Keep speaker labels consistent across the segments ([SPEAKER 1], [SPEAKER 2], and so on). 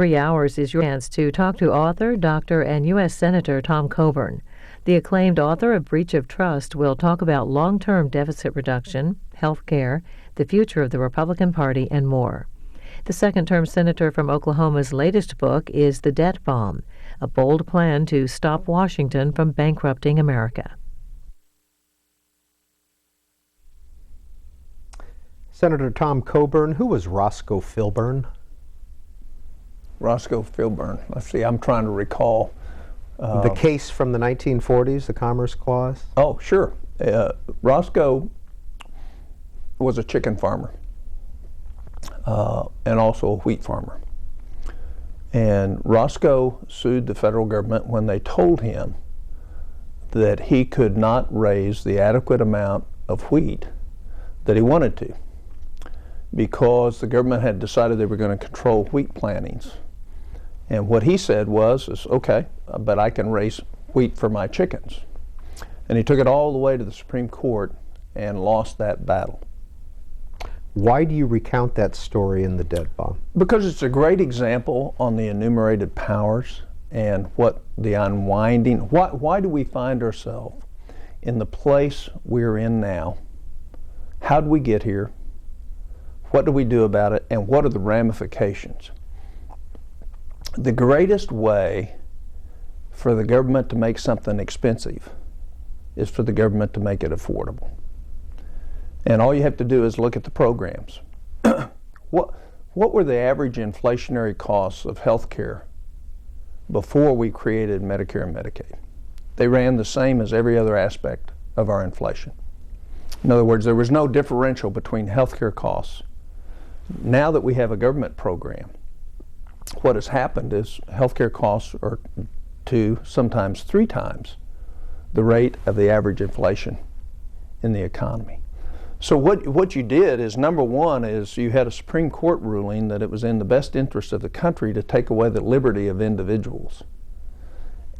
[SPEAKER 1] 3 hours is your chance to talk to author, doctor, and U.S. Senator Tom Coburn. The acclaimed author of Breach of Trust will talk about long-term deficit reduction, health care, the future of the Republican Party, and more. The second-term senator from Oklahoma's latest book is The Debt Bomb, a bold plan to stop Washington from bankrupting America.
[SPEAKER 2] Senator Tom Coburn, who was Roscoe Filburn?
[SPEAKER 3] Roscoe Filburn. Let's see, I'm trying to recall.
[SPEAKER 2] The case from the 1940s, the Commerce Clause?
[SPEAKER 3] Oh, sure. Roscoe was a chicken farmer and also a wheat farmer. And Roscoe sued the federal government when they told him that he could not raise the adequate amount of wheat that he wanted to, because the government had decided they were going to control wheat plantings. And what he said was, okay, but I can raise wheat for my chickens. And he took it all the way to the Supreme Court and lost that battle.
[SPEAKER 2] Why do you recount that story in The Debt Bomb?
[SPEAKER 3] Because it's a great example on the enumerated powers and what the unwinding, why do we find ourselves in the place we're in now? How did we get here? What do we do about it? And what are the ramifications? The greatest way for the government to make something expensive is for the government to make it affordable. And all you have to do is look at the programs. What were the average inflationary costs of health care before we created Medicare and Medicaid? They ran the same as every other aspect of our inflation. In other words, there was no differential between health care costs. Now that we have a government program, what has happened is healthcare costs are 2, sometimes 3 times the rate of the average inflation in the economy. So what you did is, number one, is you had a Supreme Court ruling that it was in the best interest of the country to take away the liberty of individuals.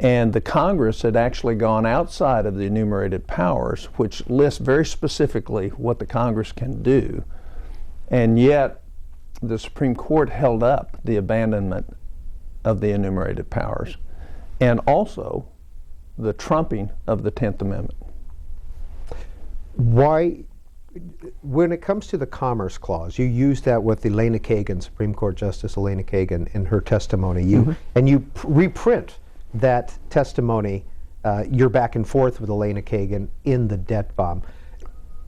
[SPEAKER 3] And the Congress had actually gone outside of the enumerated powers, which lists very specifically what the Congress can do, and yet the Supreme Court held up the abandonment of the enumerated powers and also the trumping of the 10th Amendment.
[SPEAKER 2] Why, when it comes to the Commerce Clause, you use that with Elena Kagan, Supreme Court Justice Elena Kagan, in her testimony, and you reprint that testimony, your back and forth with Elena Kagan in The Debt Bomb.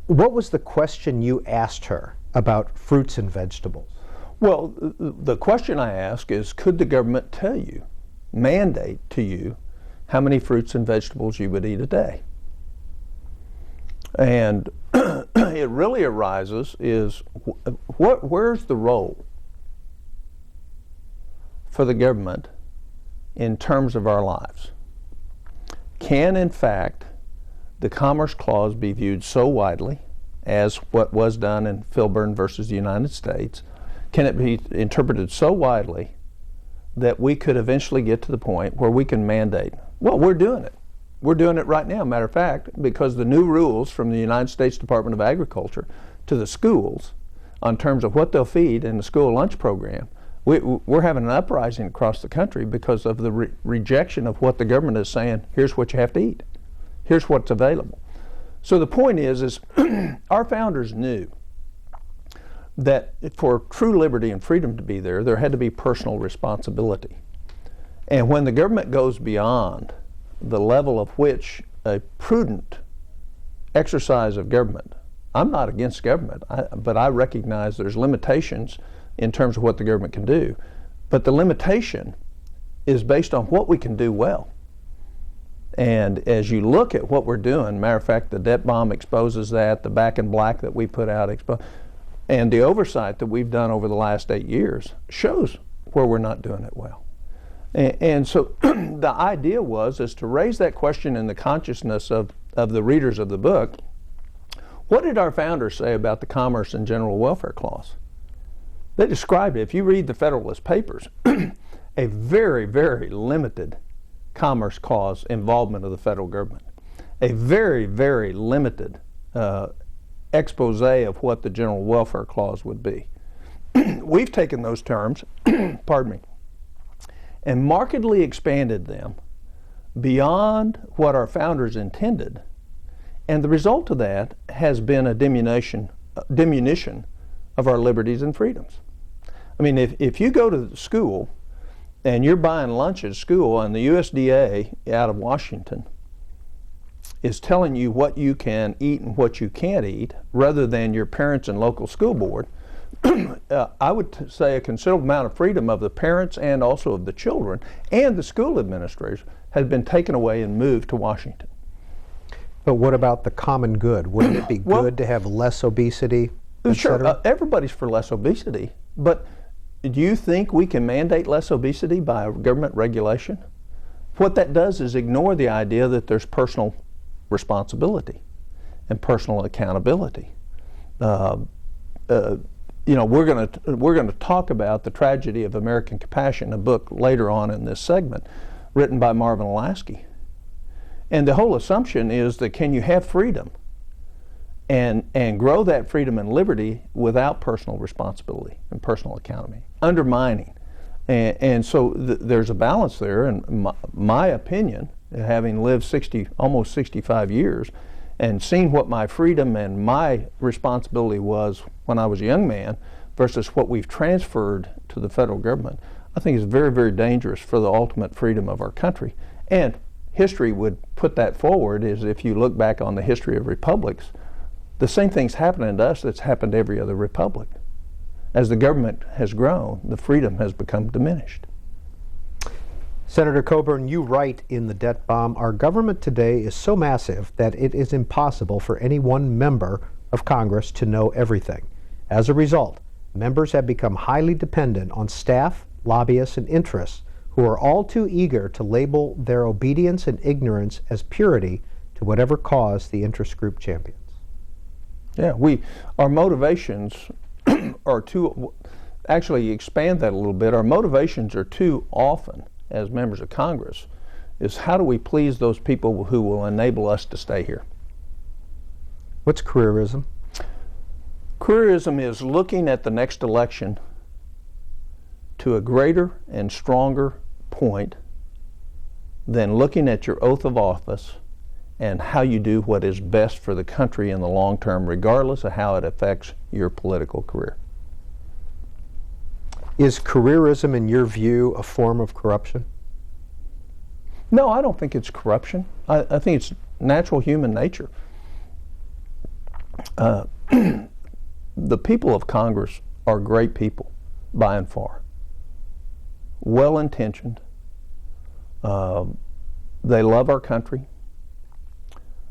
[SPEAKER 2] What was the question you asked her about fruits and vegetables?
[SPEAKER 3] Well, the question I ask is, could the government tell you, mandate to you, how many fruits and vegetables you would eat a day? And it really arises is, where's the role for the government in terms of our lives? Can, in fact, the Commerce Clause be viewed so widely as what was done in Filburn versus the United States? Can it be interpreted so widely that we could eventually get to the point where we can mandate? Well, we're doing it. We're doing it right now, matter of fact, because the new rules from the United States Department of Agriculture to the schools on terms of what they'll feed in the school lunch program, we're having an uprising across the country because of the rejection of what the government is saying, here's what you have to eat. Here's what's available. So the point is our founders knew that for true liberty and freedom to be there, there had to be personal responsibility. And when the government goes beyond the level of which a prudent exercise of government, I'm not against government, but I recognize there's limitations in terms of what the government can do. But the limitation is based on what we can do well. And as you look at what we're doing, matter of fact, the debt bomb exposes that, the Back in Black that we put out and the oversight that we've done over the last 8 years shows where we're not doing it well. And so the idea is to raise that question in the consciousness of the readers of the book. What did our founders say about the Commerce and General Welfare Clause? They described it, if you read the Federalist Papers, a very, very limited Commerce Clause involvement of the federal government. A very, very limited expose of what the General Welfare Clause would be. We've taken those terms, pardon me, and markedly expanded them beyond what our founders intended. And the result of that has been a diminution of our liberties and freedoms. I mean, if you go to school and you're buying lunch at school, and the USDA out of Washington is telling you what you can eat and what you can't eat, rather than your parents and local school board, I would say a considerable amount of freedom of the parents and also of the children and the school administrators has been taken away and moved to Washington.
[SPEAKER 2] But what about the common good? Wouldn't it be good to have less obesity, et
[SPEAKER 3] Sure,
[SPEAKER 2] cetera?
[SPEAKER 3] Everybody's for less obesity, but do you think we can mandate less obesity by government regulation? What that does is ignore the idea that there's personal responsibility and personal accountability. You know, we're going to talk about the tragedy of American compassion, a book later on in this segment, written by Marvin Lasky. And the whole assumption is that can you have freedom and grow that freedom and liberty without personal responsibility and personal accountability, undermining. And so there's a balance there, and my opinion, having lived almost 65 years and seen what my freedom and my responsibility was when I was a young man versus what we've transferred to the federal government, I think is very, very dangerous for the ultimate freedom of our country. And history would put that forward, is if you look back on the history of republics, the same thing's happening to us that's happened to every other republic. As the government has grown, the freedom has become diminished.
[SPEAKER 2] Senator Coburn, you write in The Debt Bomb, our government today is so massive that it is impossible for any one member of Congress to know everything. As a result, members have become highly dependent on staff, lobbyists, and interests who are all too eager to label their obedience and ignorance as purity to whatever cause the interest group champions.
[SPEAKER 3] Yeah, our motivations are too, actually expand that a little bit, our motivations are too often as members of Congress is how do we please those people who will enable us to stay here?
[SPEAKER 2] What's careerism?
[SPEAKER 3] Careerism is looking at the next election to a greater and stronger point than looking at your oath of office and how you do what is best for the country in the long term, regardless of how it affects your political career.
[SPEAKER 2] Is careerism, in your view, a form of corruption?
[SPEAKER 3] No, I don't think it's corruption. I think it's natural human nature. The people of Congress are great people, by and far. Well-intentioned. They love our country.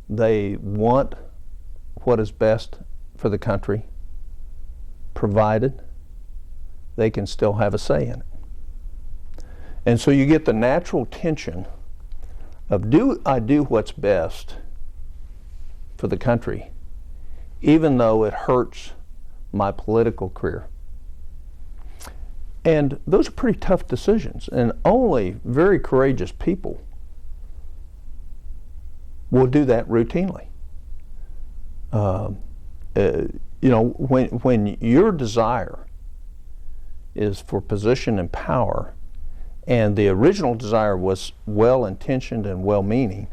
[SPEAKER 3] They want what is best for the country, provided they can still have a say in it. And so you get the natural tension of do I do what's best for the country, even though it hurts my political career. And those are pretty tough decisions, and only very courageous people will do that routinely. You know, when your desire is for position and power, and the original desire was well-intentioned and well-meaning,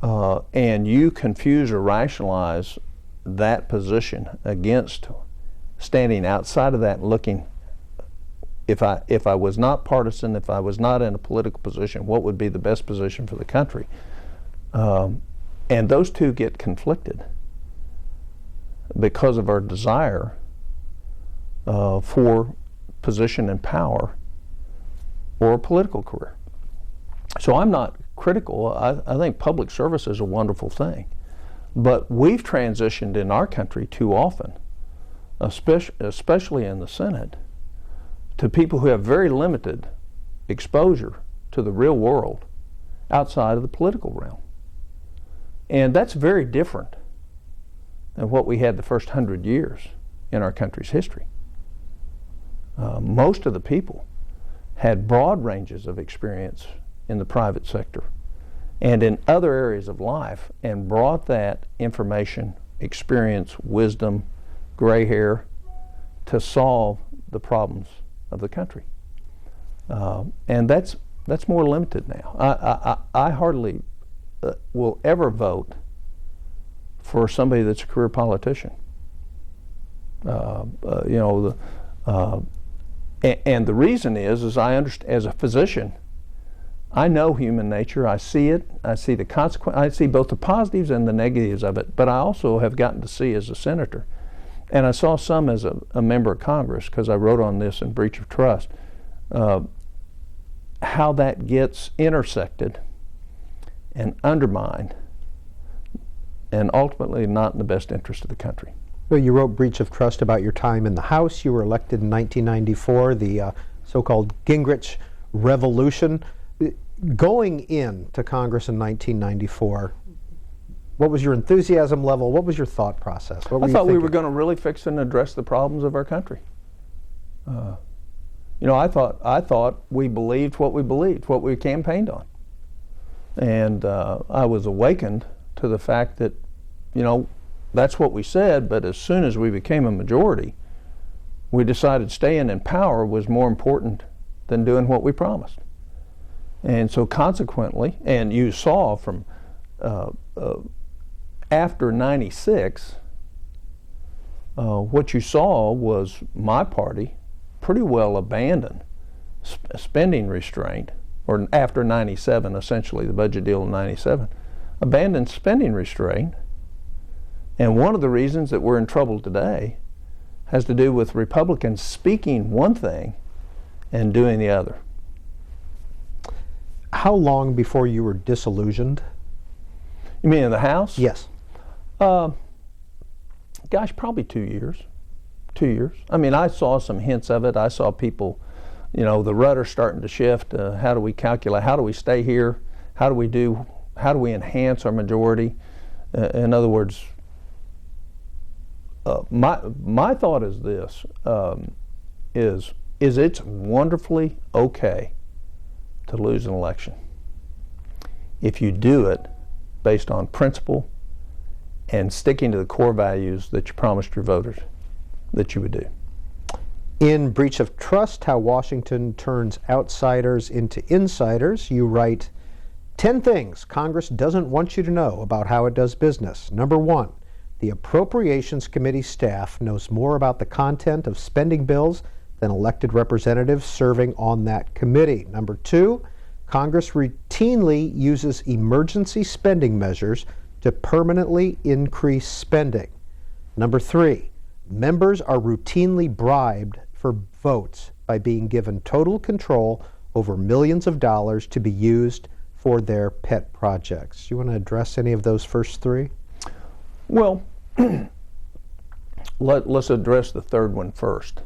[SPEAKER 3] and you confuse or rationalize that position against standing outside of that and looking, if I was not partisan, if I was not in a political position, what would be the best position for the country? And those two get conflicted because of our desire for position and power or a political career. So I'm not critical. I think public service is a wonderful thing. But we've transitioned in our country too often, especially in the Senate, to people who have very limited exposure to the real world outside of the political realm. And that's very different than what we had the first 100 years in our country's history. Most of the people had broad ranges of experience in the private sector and in other areas of life, and brought that information, experience, wisdom, gray hair to solve the problems of the country. And that's more limited now. I hardly will ever vote for somebody that's a career politician. And the reason is I understand, as a physician, I know human nature. I see it. I see the consequence. I see both the positives and the negatives of it. But I also have gotten to see as a senator, and I saw some as a member of Congress, because I wrote on this in breach of trust, how that gets intersected and undermined, and ultimately not in the best interest of the country.
[SPEAKER 2] Well, you wrote breach of trust about your time in the House. You were elected in 1994, the so-called Gingrich Revolution. Going into Congress in 1994, what was your enthusiasm level? What was your thought process? What were
[SPEAKER 3] I
[SPEAKER 2] you
[SPEAKER 3] thought we
[SPEAKER 2] thinking?
[SPEAKER 3] were going to really fix and address the problems of our country. I thought we believed what we campaigned on. And I was awakened to the fact that, that's what we said, but as soon as we became a majority, we decided staying in power was more important than doing what we promised. And so consequently, and you saw from after 96, what you saw was my party pretty well abandon spending restraint, or after 97, essentially the budget deal in 97, abandoned spending restraint. And one of the reasons that we're in trouble today has to do with Republicans speaking one thing and doing the other.
[SPEAKER 2] How long before you were disillusioned?
[SPEAKER 3] You mean in the House?
[SPEAKER 2] Yes.
[SPEAKER 3] Gosh, probably 2 years. 2 years. I mean, I saw some hints of it. I saw people, the rudder starting to shift. How do we calculate? How do we stay here? How do we enhance our majority? In other words, my thought is this: is it's wonderfully okay to lose an election if you do it based on principle and sticking to the core values that you promised your voters that you would do.
[SPEAKER 2] In Breach of Trust, How Washington Turns Outsiders into Insiders, you write, 10 things Congress doesn't want you to know about how it does business. Number 1, the Appropriations Committee staff knows more about the content of spending bills than elected representatives serving on that committee. Number 2, Congress routinely uses emergency spending measures to permanently increase spending. Number 3, members are routinely bribed for votes by being given total control over millions of dollars to be used for their pet projects. You want to address any of those first 3?
[SPEAKER 3] Well, let's address the third one first.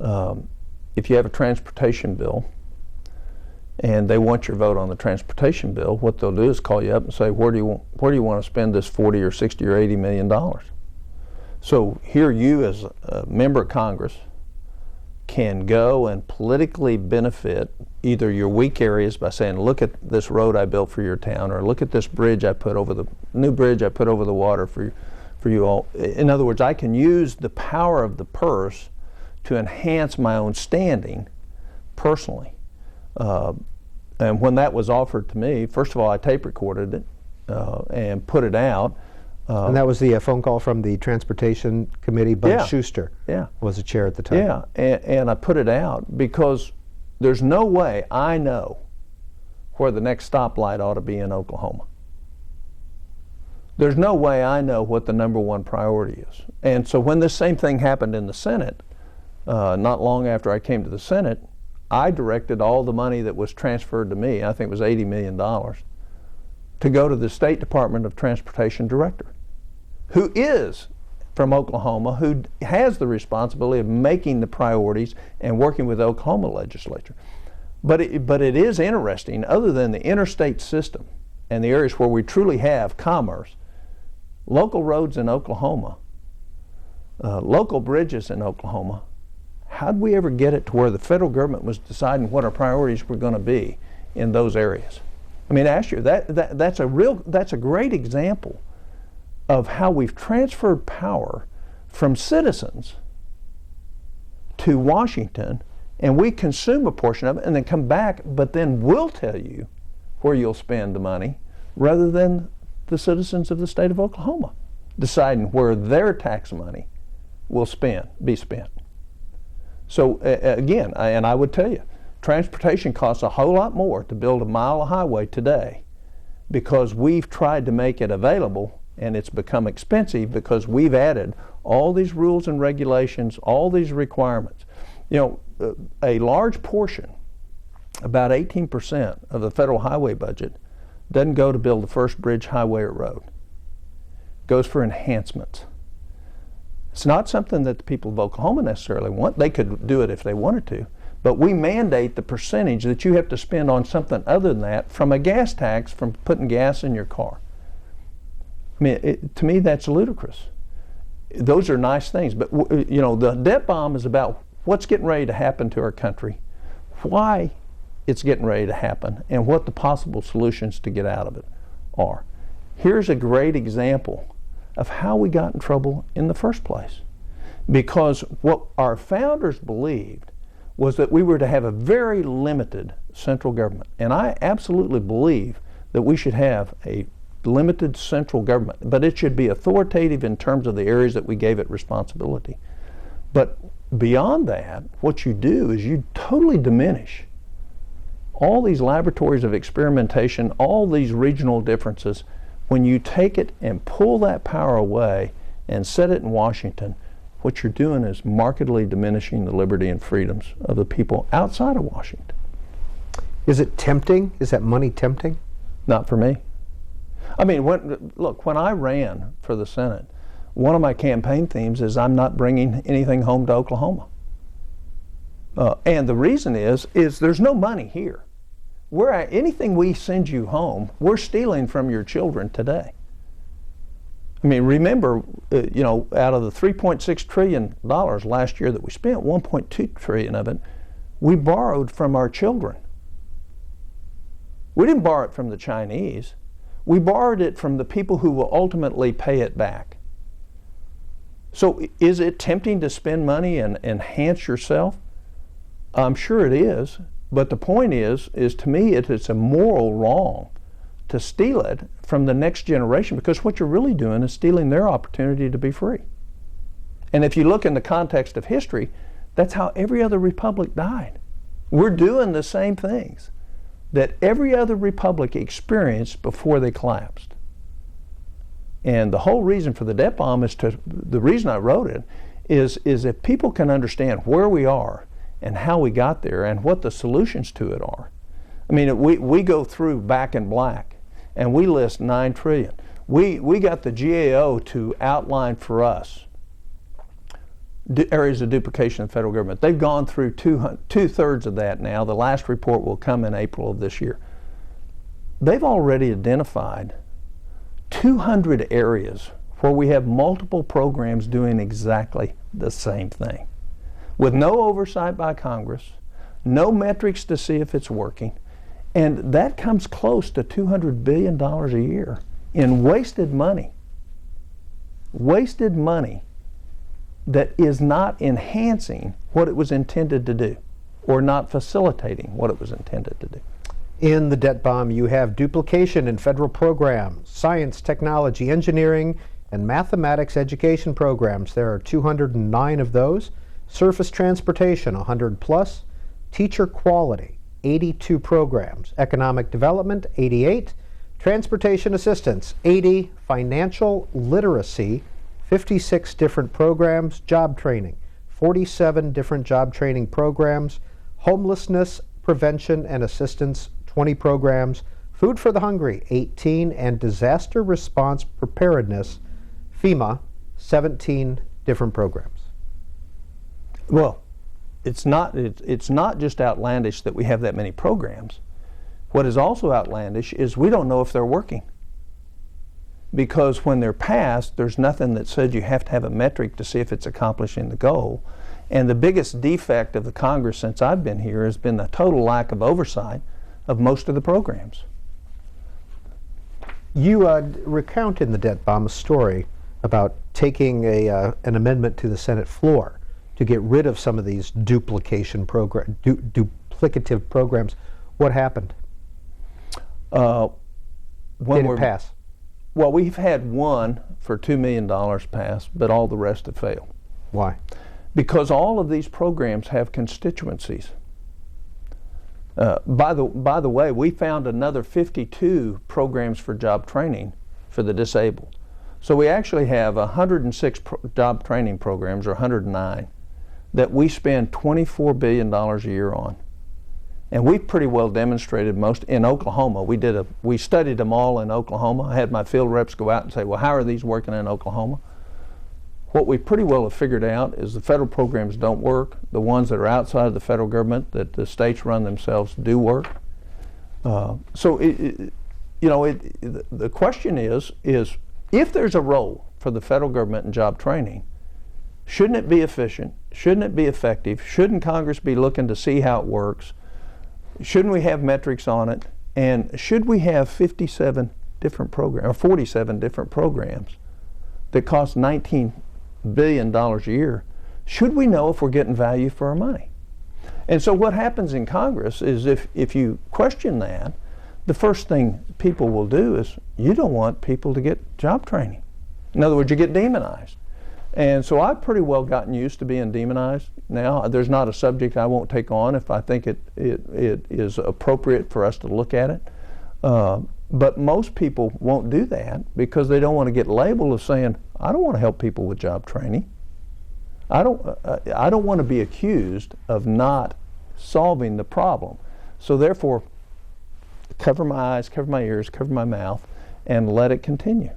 [SPEAKER 3] If you have a transportation bill and they want your vote on the transportation bill, what they'll do is call you up and say, where do you want to spend this 40 or 60 or 80 million dollars? So here you, as a member of Congress, can go and politically benefit either your weak areas by saying, look at this road I built for your town, or look at this bridge I put over the new bridge I put over the water for you all. In other words, I can use the power of the purse to enhance my own standing personally. And when that was offered to me, first of all, I tape recorded it and put it out.
[SPEAKER 2] And that was the phone call from the Transportation Committee. Bud Schuster was the chair at the time.
[SPEAKER 3] Yeah, and I put it out because there's no way I know where the next stoplight ought to be in Oklahoma. There's no way I know what the number one priority is. And so when this same thing happened in the Senate, not long after I came to the Senate, I directed all the money that was transferred to me, I think it was $80 million, to go to the State Department of Transportation director, who is from Oklahoma, who has the responsibility of making the priorities and working with the Oklahoma legislature. But it is interesting, other than the interstate system and the areas where we truly have commerce, local roads in Oklahoma, local bridges in Oklahoma, how did we ever get it to where the federal government was deciding what our priorities were going to be in those areas? I mean, ask you, that's a great example of how we've transferred power from citizens to Washington and we consume a portion of it and then come back, but then we'll tell you where you'll spend the money rather than the citizens of the state of Oklahoma deciding where their tax money will be spent. So again, and I would tell you, transportation costs a whole lot more to build a mile of highway today because we've tried to make it available, and it's become expensive because we've added all these rules and regulations, all these requirements. You know, a large portion, about 18% of the federal highway budget, doesn't go to build the first bridge, highway, or road. It goes for enhancements. It's not something that the people of Oklahoma necessarily want. They could do it if they wanted to, but we mandate the percentage that you have to spend on something other than that from a gas tax, from putting gas in your car. I mean, to me, that's ludicrous. Those are nice things, but you know, the debt bomb is about what's getting ready to happen to our country, why it's getting ready to happen, and what the possible solutions to get out of it are. Here's a great example of how we got in trouble in the first place. Because what our founders believed was that we were to have a very limited central government. And I absolutely believe that we should have a limited central government, but it should be authoritative in terms of the areas that we gave it responsibility. But beyond that, what you do is you totally diminish all these laboratories of experimentation, all these regional differences. When you take it and pull that power away and set it in Washington, what you're doing is markedly diminishing the liberty and freedoms of the people outside of Washington.
[SPEAKER 2] Is it tempting? Is that money tempting?
[SPEAKER 3] Not for me. I mean, when I ran for the Senate, one of my campaign themes is I'm not bringing anything home to Oklahoma. And the reason is there's no money here. Anything we send you home, we're stealing from your children today. I mean, remember, you know, out of the $3.6 trillion last year that we spent, $1.2 trillion of it, we borrowed from our children. We didn't borrow it from the Chinese. We borrowed it from the people who will ultimately pay it back. So is it tempting to spend money and enhance yourself? I'm sure it is. But the point is to me, it's a moral wrong to steal it from the next generation, because what you're really doing is stealing their opportunity to be free. And if you look in the context of history, that's how every other republic died. We're doing the same things that every other republic experienced before they collapsed. And the whole reason for the debt bomb the reason I wrote it is if people can understand where we are and how we got there and what the solutions to it are. I mean, we go through Back in Black and we list $9 trillion. We got the GAO to outline for us areas of duplication of the federal government. They've gone through two-thirds of that now. The last report will come in April of this year. They've already identified 200 areas where we have multiple programs doing exactly the same thing, with no oversight by Congress, no metrics to see if it's working, and that comes close to $200 billion a year in wasted money. Wasted money that is not enhancing what it was intended to do, or not facilitating what it was intended to do.
[SPEAKER 2] In the debt bomb, you have duplication in federal programs, science, technology, engineering, and mathematics education programs. There are 209 of those. Surface transportation, 100 plus. Teacher quality, 82 programs. Economic development, 88. Transportation assistance, 80. Financial literacy, 56 different programs. Job training, 47 different job training programs. Homelessness prevention and assistance, 20 programs. Food for the hungry, 18. And disaster response preparedness, FEMA, 17 different programs.
[SPEAKER 3] Well, it's not just outlandish that we have that many programs. What is also outlandish is we don't know if they're working. Because when they're passed, there's nothing that says you have to have a metric to see if it's accomplishing the goal. And the biggest defect of the Congress since I've been here has been the total lack of oversight of most of the programs.
[SPEAKER 2] You recount in the debt bomb a story about taking an amendment to the Senate floor to get rid of some of these duplicative programs. What happened? Did it pass?
[SPEAKER 3] Well, we've had one for $2 million pass, but all the rest have failed.
[SPEAKER 2] Why?
[SPEAKER 3] Because all of these programs have constituencies. By the way, we found another 52 programs for job training for the disabled. So we actually have 106 job training programs, or 109, that we spend $24 billion a year on. And we've pretty well demonstrated most in Oklahoma. We studied them all in Oklahoma. I had my field reps go out and say, well, how are these working in Oklahoma? What we pretty well have figured out is the federal programs don't work. The ones that are outside of the federal government, that the states run themselves, do work. The question is if there's a role for the federal government in job training, shouldn't it be efficient? Shouldn't it be effective? Shouldn't Congress be looking to see how it works? Shouldn't we have metrics on it? And should we have 47 different programs, or 47 different programs that cost $19 billion a year? Should we know if we're getting value for our money? And so what happens in Congress is if you question that, the first thing people will do is, you don't want people to get job training. In other words, you get demonized. And so I've pretty well gotten used to being demonized now. There's not a subject I won't take on if I think it is appropriate for us to look at it. But most people won't do that because they don't want to get labeled as saying, I don't want to help people with job training. I don't want to be accused of not solving the problem. So therefore, cover my eyes, cover my ears, cover my mouth, and let it continue.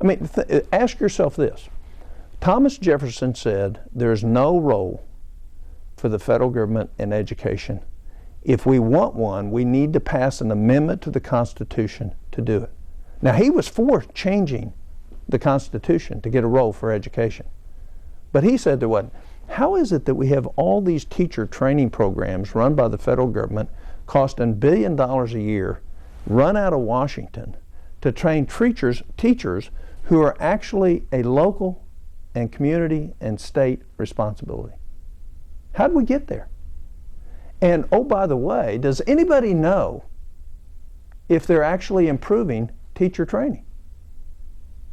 [SPEAKER 3] I mean, ask yourself this. Thomas Jefferson said there's no role for the federal government in education. If we want one, we need to pass an amendment to the Constitution to do it. Now, he was for changing the Constitution to get a role for education. But he said there wasn't. How is it that we have all these teacher training programs run by the federal government costing $1 billion a year, run out of Washington, to train teachers who are actually a local and community and state responsibility? How did we get there? And oh, by the way, does anybody know if they're actually improving teacher training?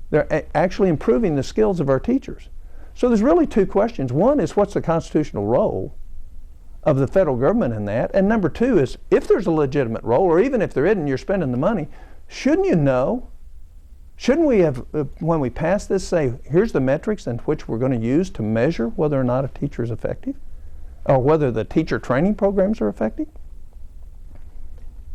[SPEAKER 3] They're actually improving the skills of our teachers. So there's really two questions. One is, what's the constitutional role of the federal government in that? And number two is, if there's a legitimate role, or even if there isn't, you're spending the money, shouldn't you know? Shouldn't we have, when we pass this, say, here's the metrics in which we're going to use to measure whether or not a teacher is effective, or whether the teacher training programs are effective?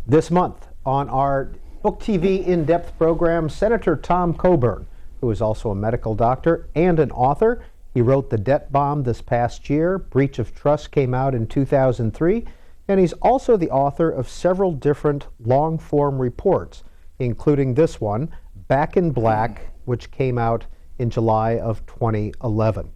[SPEAKER 2] This month on our BOOKTV in-depth program, Senator Tom Coburn, who is also a medical doctor and an author. He wrote The Debt Bomb this past year. Breach of Trust came out in 2003. And he's also the author of several different long-form reports, including this one, Back in Black, which came out in July of 2011.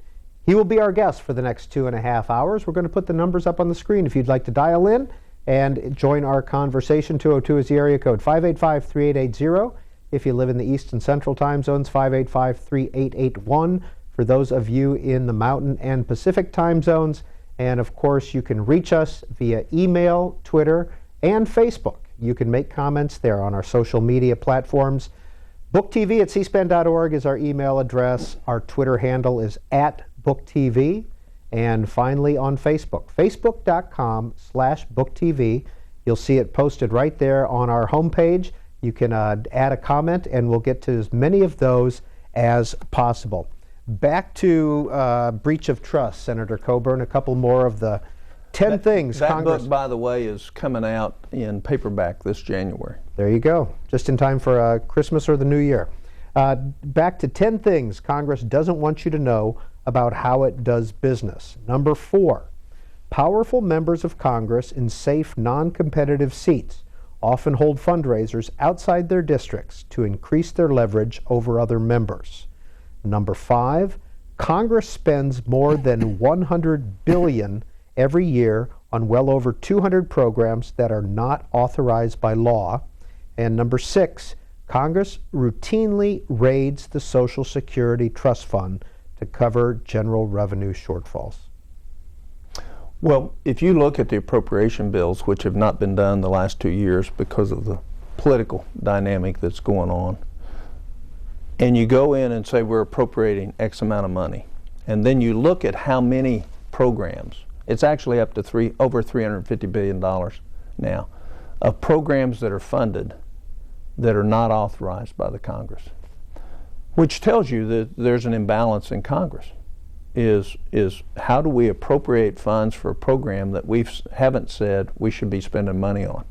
[SPEAKER 2] He will be our guest for the next 2.5 hours. We're going to put the numbers up on the screen if you'd like to dial in and join our conversation. 202 is the area code, 585-3880. If you live in the East and Central time zones, 585-3881. For those of you in the Mountain and Pacific time zones. And of course, you can reach us via email, Twitter, and Facebook. You can make comments there on our social media platforms. BOOKTV at cspan.org is our email address. Our Twitter handle is @BOOKTV. And finally on Facebook, facebook.com/BOOKTV. You'll see it posted right there on our homepage. You can add a comment, and we'll get to as many of those as possible. Back to breach of trust, Senator Coburn, a couple more of the 10 things Congress...
[SPEAKER 3] That book, by the way, is coming out in paperback this January.
[SPEAKER 2] There you go, just in time for Christmas or the New Year. Back to 10 things Congress doesn't want you to know about how it does business. Number 4, powerful members of Congress in safe, non-competitive seats often hold fundraisers outside their districts to increase their leverage over other members. Number 5, Congress spends more than $100 billion every year on well over 200 programs that are not authorized by law. And number 6, Congress routinely raids the Social Security Trust Fund to cover general revenue shortfalls.
[SPEAKER 3] Well, if you look at the appropriation bills, which have not been done the last 2 years because of the political dynamic that's going on, and you go in and say we're appropriating X amount of money, and then you look at how many programs, it's actually up to over $350 billion now, of programs that are funded that are not authorized by the Congress, which tells you that there's an imbalance in Congress. Is how do we appropriate funds for a program that we haven't said we should be spending money on?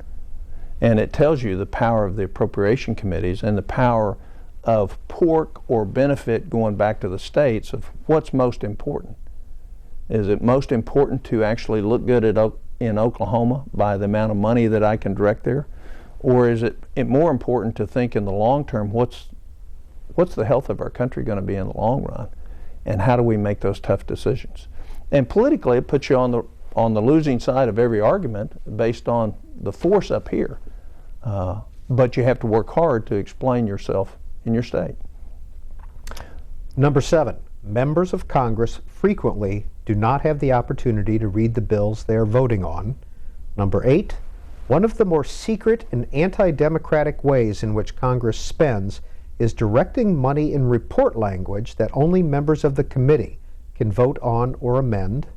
[SPEAKER 3] And it tells you the power of the appropriation committees and the power of pork or benefit going back to the states of what's most important. Is it most important to actually look good in Oklahoma by the amount of money that I can direct there? Or is it more important to think in the long term, what's the health of our country going to be in the long run? And how do we make those tough decisions? And politically, it puts you on the losing side of every argument based on the force up here. But you have to work hard to explain yourself in your state.
[SPEAKER 2] Number 7, members of Congress frequently do not have the opportunity to read the bills they are voting on. Number 8, one of the more secret and anti-democratic ways in which Congress spends is directing money in report language that only members of the committee can vote on or amend.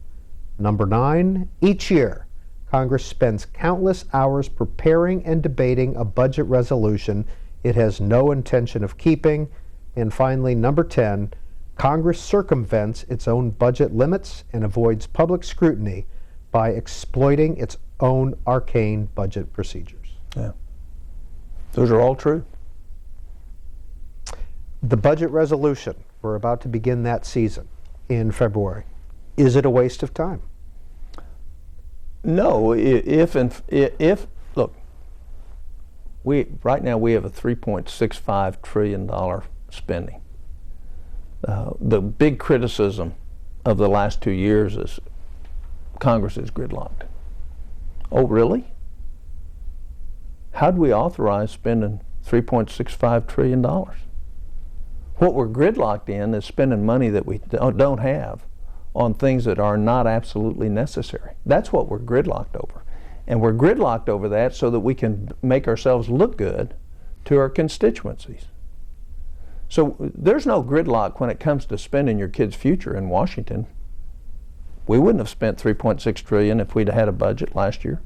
[SPEAKER 2] Number 9, each year, Congress spends countless hours preparing and debating a budget resolution it has no intention of keeping. And finally, number 10, Congress circumvents its own budget limits and avoids public scrutiny by exploiting its own arcane budget procedures.
[SPEAKER 3] Yeah. Those are all true.
[SPEAKER 2] The budget resolution, we're about to begin that season in February. Is it a waste of time?
[SPEAKER 3] No, look, right now we have a $3.65 trillion spending. The big criticism of the last 2 years is Congress is gridlocked. Oh, really? How'd we authorize spending $3.65 trillion? What we're gridlocked in is spending money that we don't have on things that are not absolutely necessary. That's what we're gridlocked over. And we're gridlocked over that so that we can make ourselves look good to our constituencies. So there's no gridlock when it comes to spending your kids' future in Washington. We wouldn't have spent $3.6 trillion if we'd had a budget last year.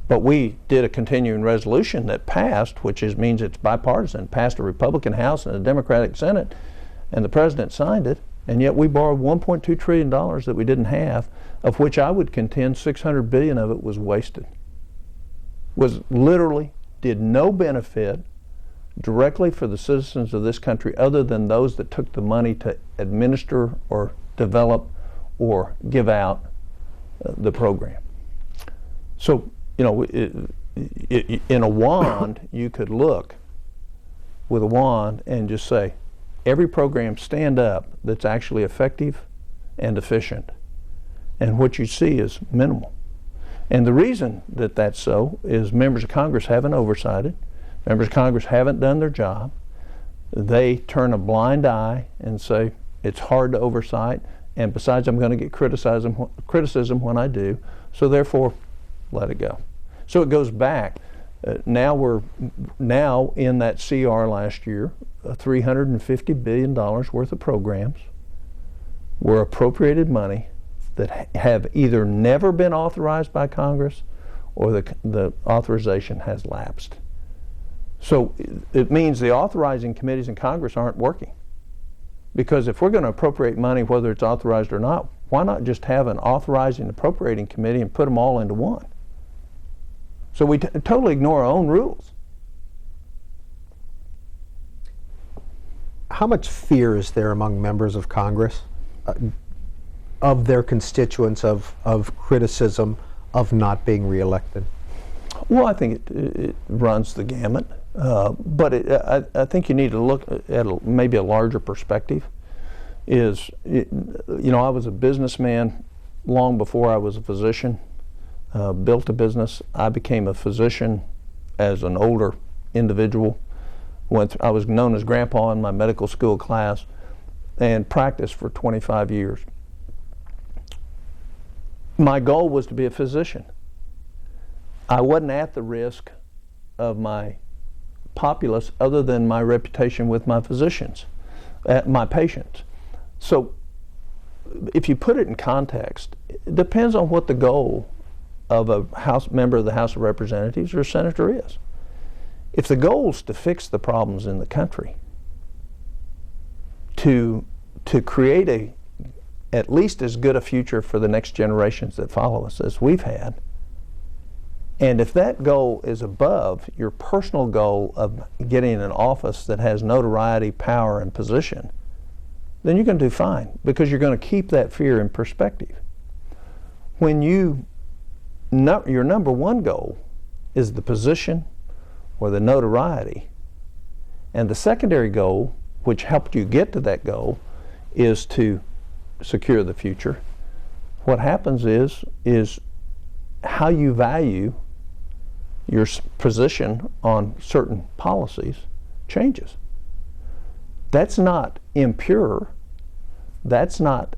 [SPEAKER 3] But we did a continuing resolution that passed, which means it's bipartisan, passed a Republican House and a Democratic Senate, and the President signed it, and yet we borrowed $1.2 trillion that we didn't have, of which I would contend $600 billion of it was wasted. Did no benefit directly for the citizens of this country other than those that took the money to administer or develop or give out the program. So, in a wand, you could look with a wand and just say, every program stand up that's actually effective and efficient. And what you see is minimal. And the reason that that's so is members of Congress haven't oversighted. Members of Congress haven't done their job. They turn a blind eye and say, it's hard to oversight, and besides I'm going to get criticism when I do, so therefore let it go. So it goes back. Now we're in that CR last year, $350 billion worth of programs were appropriated money that have either never been authorized by Congress or the authorization has lapsed. So it means the authorizing committees in Congress aren't working. Because if we're going to appropriate money, whether it's authorized or not, why not just have an authorizing appropriating committee and put them all into one? So we totally ignore our own rules.
[SPEAKER 2] How much fear is there among members of Congress of their constituents of criticism of not being reelected?
[SPEAKER 3] Well, I think it runs the gamut. But I think you need to look at maybe a larger perspective. I was a businessman long before I was a physician. Built a business. I became a physician as an older individual. I was known as Grandpa in my medical school class and practiced for 25 years. My goal was to be a physician. I wasn't at the risk of my populace other than my reputation with my physicians, my patients. So if you put it in context, it depends on what the goal of a member of the House of Representatives or a senator is. If the goal is to fix the problems in the country, to create at least as good a future for the next generations that follow us as we've had, and if that goal is above your personal goal of getting an office that has notoriety, power, and position, then you're going to do fine, because you're going to keep that fear in perspective. When your number one goal is the position or the notoriety, and the secondary goal, which helped you get to that goal, is to secure the future, what happens is how you value your position on certain policies changes. That's not impure. That's not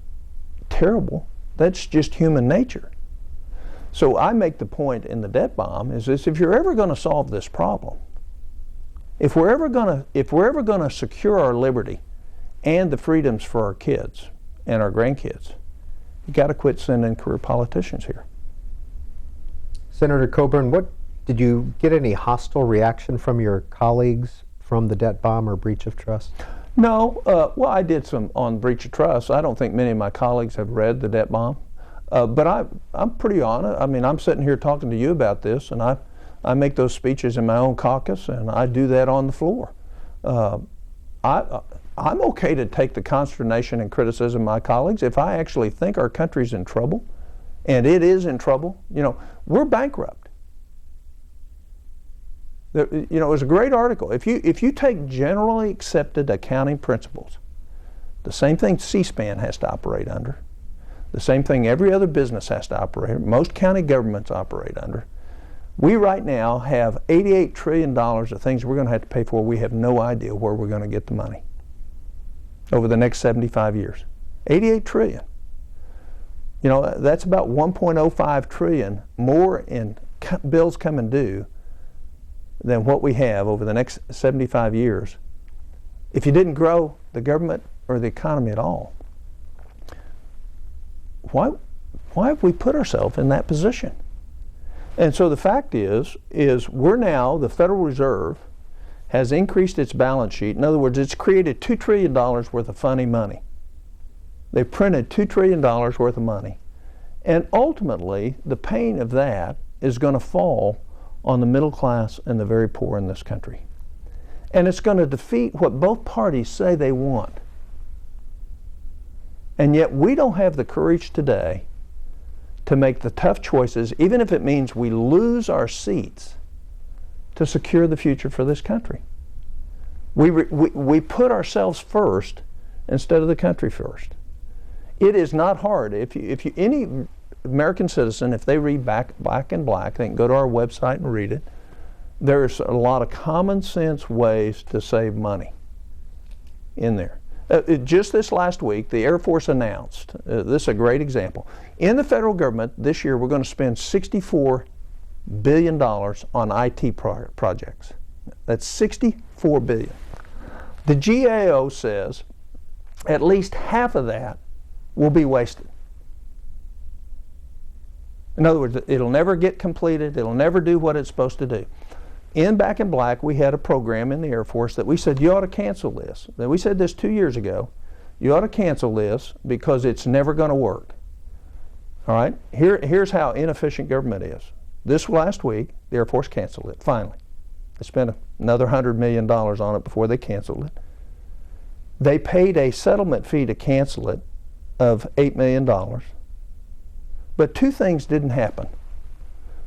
[SPEAKER 3] terrible. That's just human nature. So I make the point in the debt bomb is this: if you're ever going to solve this problem, if we're ever going to secure our liberty and the freedoms for our kids and our grandkids, you got to quit sending career politicians here.
[SPEAKER 2] Senator Coburn, did you get any hostile reaction from your colleagues from the debt bomb or breach of trust?
[SPEAKER 3] No. Well, I did some on breach of trust. I don't think many of my colleagues have read the debt bomb. But I'm pretty honest. I mean, I'm sitting here talking to you about this, and I make those speeches in my own caucus, and I do that on the floor. I'm okay to take the consternation and criticism of my colleagues if I actually think our country's in trouble, and it is in trouble. We're bankrupt. It was a great article. If you take generally accepted accounting principles, the same thing C-SPAN has to operate under, the same thing every other business has to operate, most county governments operate under. We right now have $88 trillion of things we're going to have to pay for. We have no idea where we're going to get the money over the next 75 years. 88 trillion. That's about 1.05 trillion more in bills coming due than what we have over the next 75 years if you didn't grow the government or the economy at all. Why have we put ourselves in that position? And so the fact is we're now, the Federal Reserve has increased its balance sheet. In other words, it's created $2 trillion worth of funny money. They printed $2 trillion worth of money. And ultimately, the pain of that is going to fall on the middle class and the very poor in this country. And it's going to defeat what both parties say they want. And yet we don't have the courage today to make the tough choices, even if it means we lose our seats, to secure the future for this country. We put ourselves first instead of the country first. It is not hard. If any American citizen, if they read Black and Black, they can go to our website and read it. There's a lot of common sense ways to save money in there. Just this last week, the Air Force announced, this is a great example, in the federal government this year we're going to spend $64 billion on IT projects. That's $64 billion. The GAO says at least half of that will be wasted. In other words, it'll never get completed, it'll never do what it's supposed to do. In Back in Black, we had a program in the Air Force that we said, you ought to cancel this. Now, we said this 2 years ago. You ought to cancel this because it's never going to work. All right? Here's how inefficient government is. This last week, the Air Force canceled it, finally. They spent another $100 million on it before they canceled it. They paid a settlement fee to cancel it of $8 million. But two things didn't happen.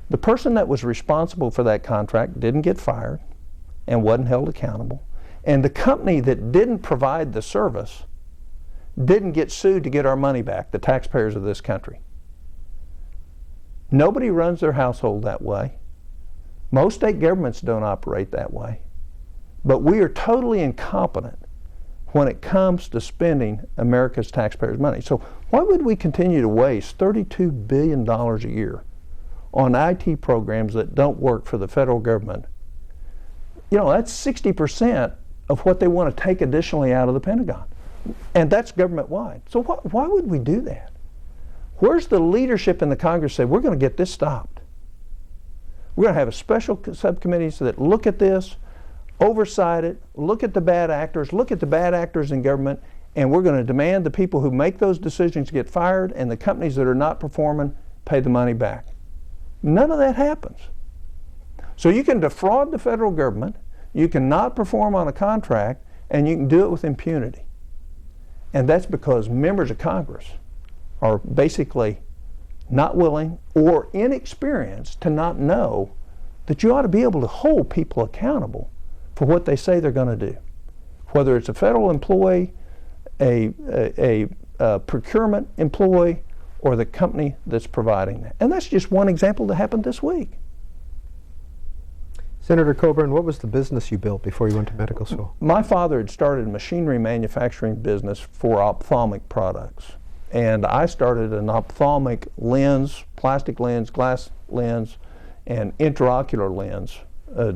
[SPEAKER 3] The person that was responsible for that contract didn't get fired and wasn't held accountable. And the company that didn't provide the service didn't get sued to get our money back, the taxpayers of this country. Nobody runs their household that way. Most state governments don't operate that way. But we are totally incompetent when it comes to spending America's taxpayers' money. So why would we continue to waste $32 billion a year on IT programs that don't work for the federal government? You know, that's 60% of what they want to take additionally out of the Pentagon. And that's government-wide. So why would we do that? Where's the leadership in the Congress say, we're going to get this stopped? We're going to have a special subcommittees that look at this, oversight it, look at the bad actors in government, and we're going to demand the people who make those decisions get fired, and the companies that are not performing pay the money back. None of that happens. So you can defraud the federal government, you can not perform on a contract, and you can do it with impunity. And that's because members of Congress are basically not willing or inexperienced to not know that you ought to be able to hold people accountable for what they say they're going to do. Whether it's a federal employee, a procurement employee, or the company that's providing that. And that's just one example that happened this week.
[SPEAKER 2] Senator Coburn, what was the business you built before you went to medical school?
[SPEAKER 3] My father had started a machinery manufacturing business for ophthalmic products. And I started an ophthalmic lens, plastic lens, glass lens, and intraocular lens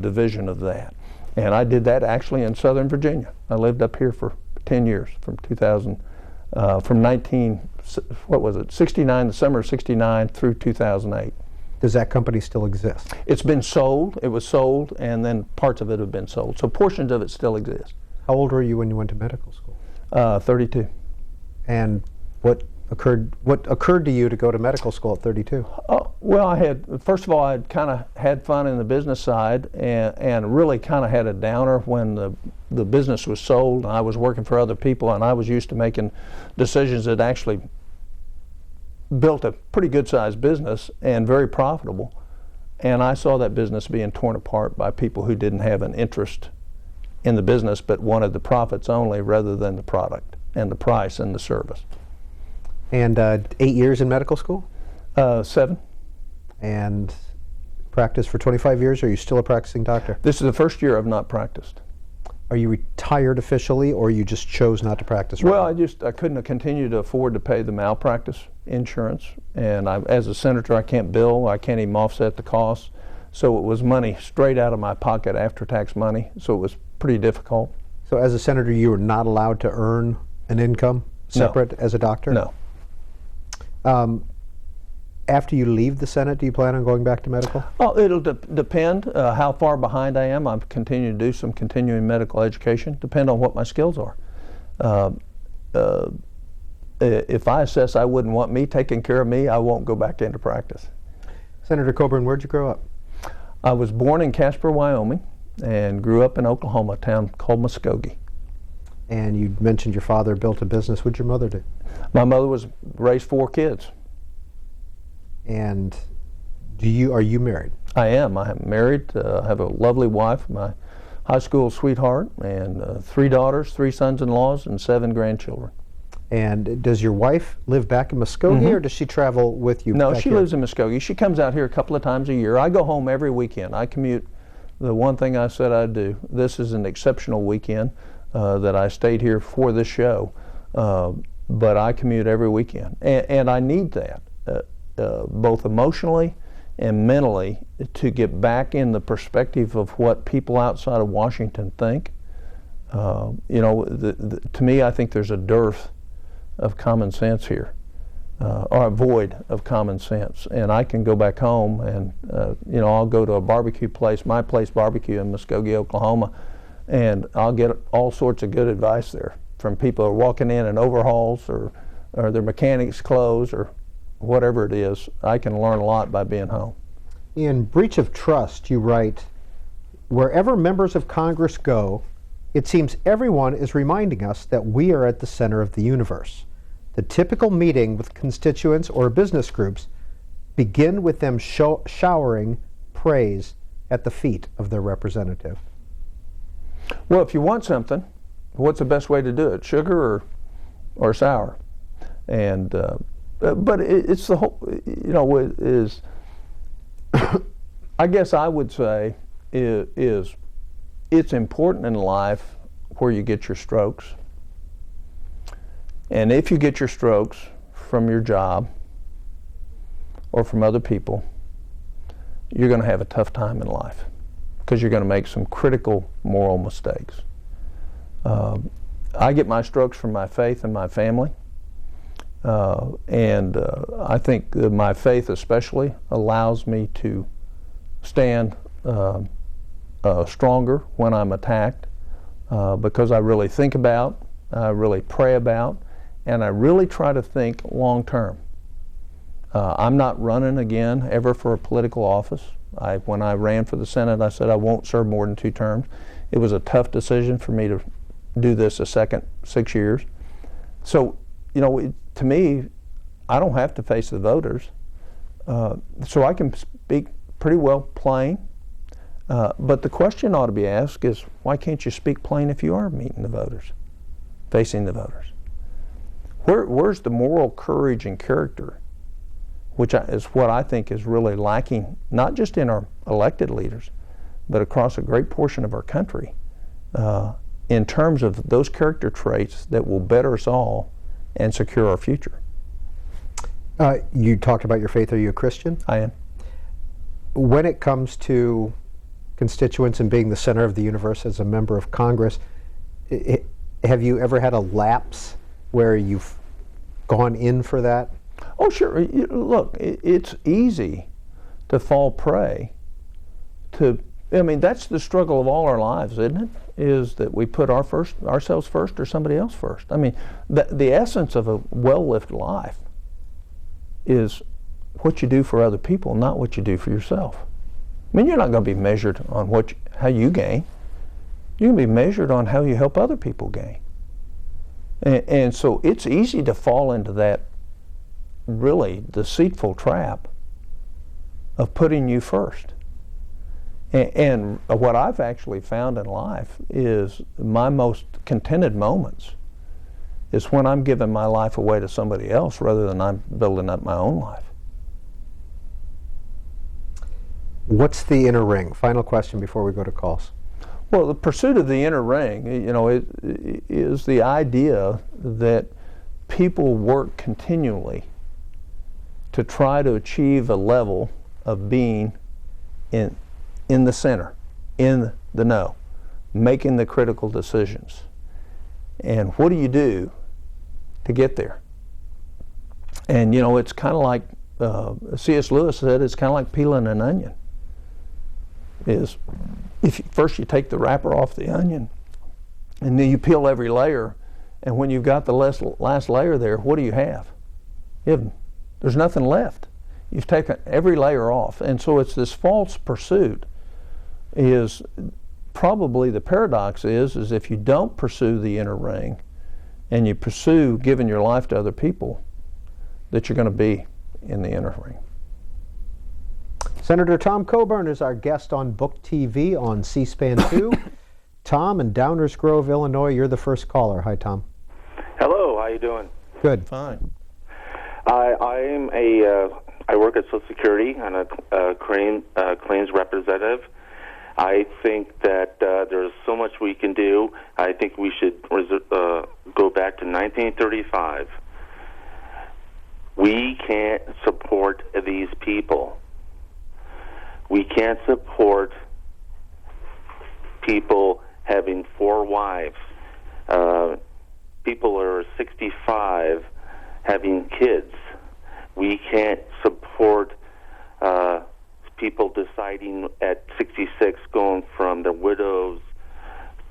[SPEAKER 3] division of that. And I did that actually in Southern Virginia. I lived up here for 10 years, from 69, the summer of 69 through 2008.
[SPEAKER 2] Does that company still exist?
[SPEAKER 3] It's been sold. It was sold, and then parts of it have been sold. So portions of it still exist.
[SPEAKER 2] How old were you when you went to medical school?
[SPEAKER 3] 32.
[SPEAKER 2] And what occurred to you to go to medical school at 32?
[SPEAKER 3] Well, first of all, I'd kind of had fun in the business side, and really kind of had a downer when the business was sold. I was working for other people, and I was used to making decisions that actually built a pretty good sized business and very profitable. And I saw that business being torn apart by people who didn't have an interest in the business but wanted the profits only rather than the product and the price and the service.
[SPEAKER 2] And 8 years in medical school?
[SPEAKER 3] 7.
[SPEAKER 2] And practiced for 25 years, or are you still a practicing doctor?
[SPEAKER 3] This is the first year I've not practiced.
[SPEAKER 2] Are you retired officially, or you just chose not to practice?
[SPEAKER 3] Well, I couldn't have continued to afford to pay the malpractice insurance, and as a senator I can't bill, I can't even offset the costs, so it was money straight out of my pocket, after-tax money, so it was pretty difficult.
[SPEAKER 2] So as a senator you were not allowed to earn an income separate as a doctor?
[SPEAKER 3] No.
[SPEAKER 2] After you leave the Senate, do you plan on going back to medical?
[SPEAKER 3] Oh, it'll depend how far behind I am. I'm continuing to do some continuing medical education, depend on what my skills are. If I assess I wouldn't want me taking care of me, I won't go back into practice.
[SPEAKER 2] Senator Coburn, where'd you grow up?
[SPEAKER 3] I was born in Casper, Wyoming, and grew up in Oklahoma, a town called Muskogee.
[SPEAKER 2] And you mentioned your father built a business. What'd your mother do?
[SPEAKER 3] My mother raised 4 kids.
[SPEAKER 2] And are you married?
[SPEAKER 3] I am. I am married. I have a lovely wife, my high school sweetheart, and 3 daughters, 3 sons-in-laws, and 7 grandchildren.
[SPEAKER 2] And does your wife live back in Muskogee, or does she travel with you?
[SPEAKER 3] No, she lives in Muskogee. She comes out here a couple of times a year. I go home every weekend. I commute. The one thing I said I'd do. This is an exceptional weekend that I stayed here for this show, but I commute every weekend, and I need that. Both emotionally and mentally, to get back in the perspective of what people outside of Washington think. To me, I think there's a dearth of common sense here, or a void of common sense. And I can go back home and, I'll go to a barbecue place, My Place Barbecue in Muskogee, Oklahoma, and I'll get all sorts of good advice there from people who are walking in overhauls or their mechanics' clothes or whatever it is. I can learn a lot by being home.
[SPEAKER 2] In Breach of Trust, you write, wherever members of Congress go, it seems everyone is reminding us that we are at the center of the universe. The typical meeting with constituents or business groups begin with them showering praise at the feet of their representative.
[SPEAKER 3] Well, if you want something, what's the best way to do it? Sugar or sour? And but it's the whole, is I guess I would say is it's important in life where you get your strokes, And if you get your strokes from your job or from other people, you're going to have a tough time in life because you're going to make some critical moral mistakes. I get my strokes from my faith and my family. I think my faith especially allows me to stand stronger when I'm attacked because I really think about, I really pray about, and I really try to think long term. I'm not running again ever for a political office. When I ran for the Senate, I said I won't serve more than 2 terms. It was a tough decision for me to do this a second 6 years. So, to me, I don't have to face the voters. So I can speak pretty well plain. But the question ought to be asked is, why can't you speak plain if you are meeting the voters, facing the voters? Where's the moral courage and character, which is what I think is really lacking, not just in our elected leaders, but across a great portion of our country, in terms of those character traits that will better us all and secure our future.
[SPEAKER 2] You talked about your faith. Are you a Christian?
[SPEAKER 3] I am.
[SPEAKER 2] When it comes to constituents and being the center of the universe as a member of Congress, have you ever had a lapse where you've gone in for that?
[SPEAKER 3] Oh, sure. Look, it's easy to fall prey to, that's the struggle of all our lives, isn't it? Is that we put ourselves first or somebody else first. The essence of a well-lived life is what you do for other people, not what you do for yourself. You're not going to be measured on how you gain. You're going to be measured on how you help other people gain. And so it's easy to fall into that really deceitful trap of putting you first. And what I've actually found in life is my most contented moments is when I'm giving my life away to somebody else rather than I'm building up my own life.
[SPEAKER 2] What's the inner ring? Final question before we go to calls.
[SPEAKER 3] Well, the pursuit of the inner ring, it is the idea that people work continually to try to achieve a level of being in the center, in the know, making the critical decisions. And what do you do to get there? And it's kind of like C.S. Lewis said, it's kind of like peeling an onion. First you take the wrapper off the onion, and then you peel every layer, and when you've got the last layer there, what do you have? There's nothing left. You've taken every layer off, and so it's this false pursuit. Is probably the paradox is if you don't pursue the inner ring, and you pursue giving your life to other people, that you're going to be in the inner ring.
[SPEAKER 2] Senator Tom Coburn is our guest on BOOKTV on C-SPAN 2. Tom in Downers Grove, Illinois, you're the first caller. Hi, Tom.
[SPEAKER 4] Hello, how you doing?
[SPEAKER 2] Good.
[SPEAKER 3] Fine.
[SPEAKER 4] I work at Social Security. I'm a claims representative. I think that there's so much we can do. I think we should go back to 1935. We can't support these people. We can't support people having 4 wives. People are 65 having kids. We can't support people deciding at 66 going from the widows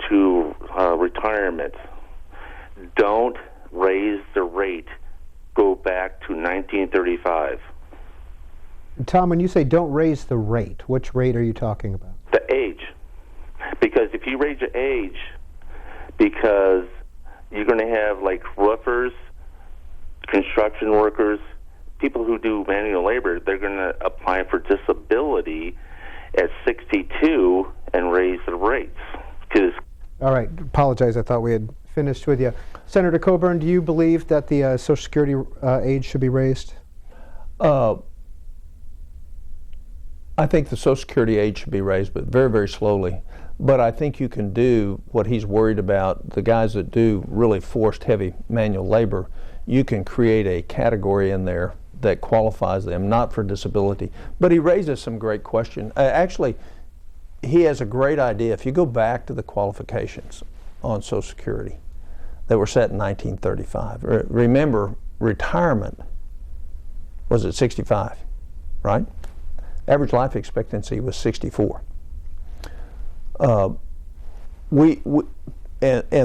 [SPEAKER 4] to retirement. Don't raise the rate. Go back to 1935.
[SPEAKER 2] Tom, when you say don't raise the rate, which rate are you talking about?
[SPEAKER 4] The age. Because if you raise the age, because you're going to have like roofers, construction workers, people who do manual labor, they're going to apply for disability at 62 and raise the rates.
[SPEAKER 2] All right, apologize, I thought we had finished with you. Senator Coburn, do you believe that the Social Security age should be raised?
[SPEAKER 3] I think the Social Security age should be raised, but very, very slowly. But I think you can do what he's worried about, the guys that do really forced heavy manual labor. You can create a category in there that qualifies them, not for disability. But he raises some great questions. Actually, he has a great idea. If you go back to the qualifications on Social Security that were set in 1935, remember, retirement was at 65, right? Average life expectancy was 64. And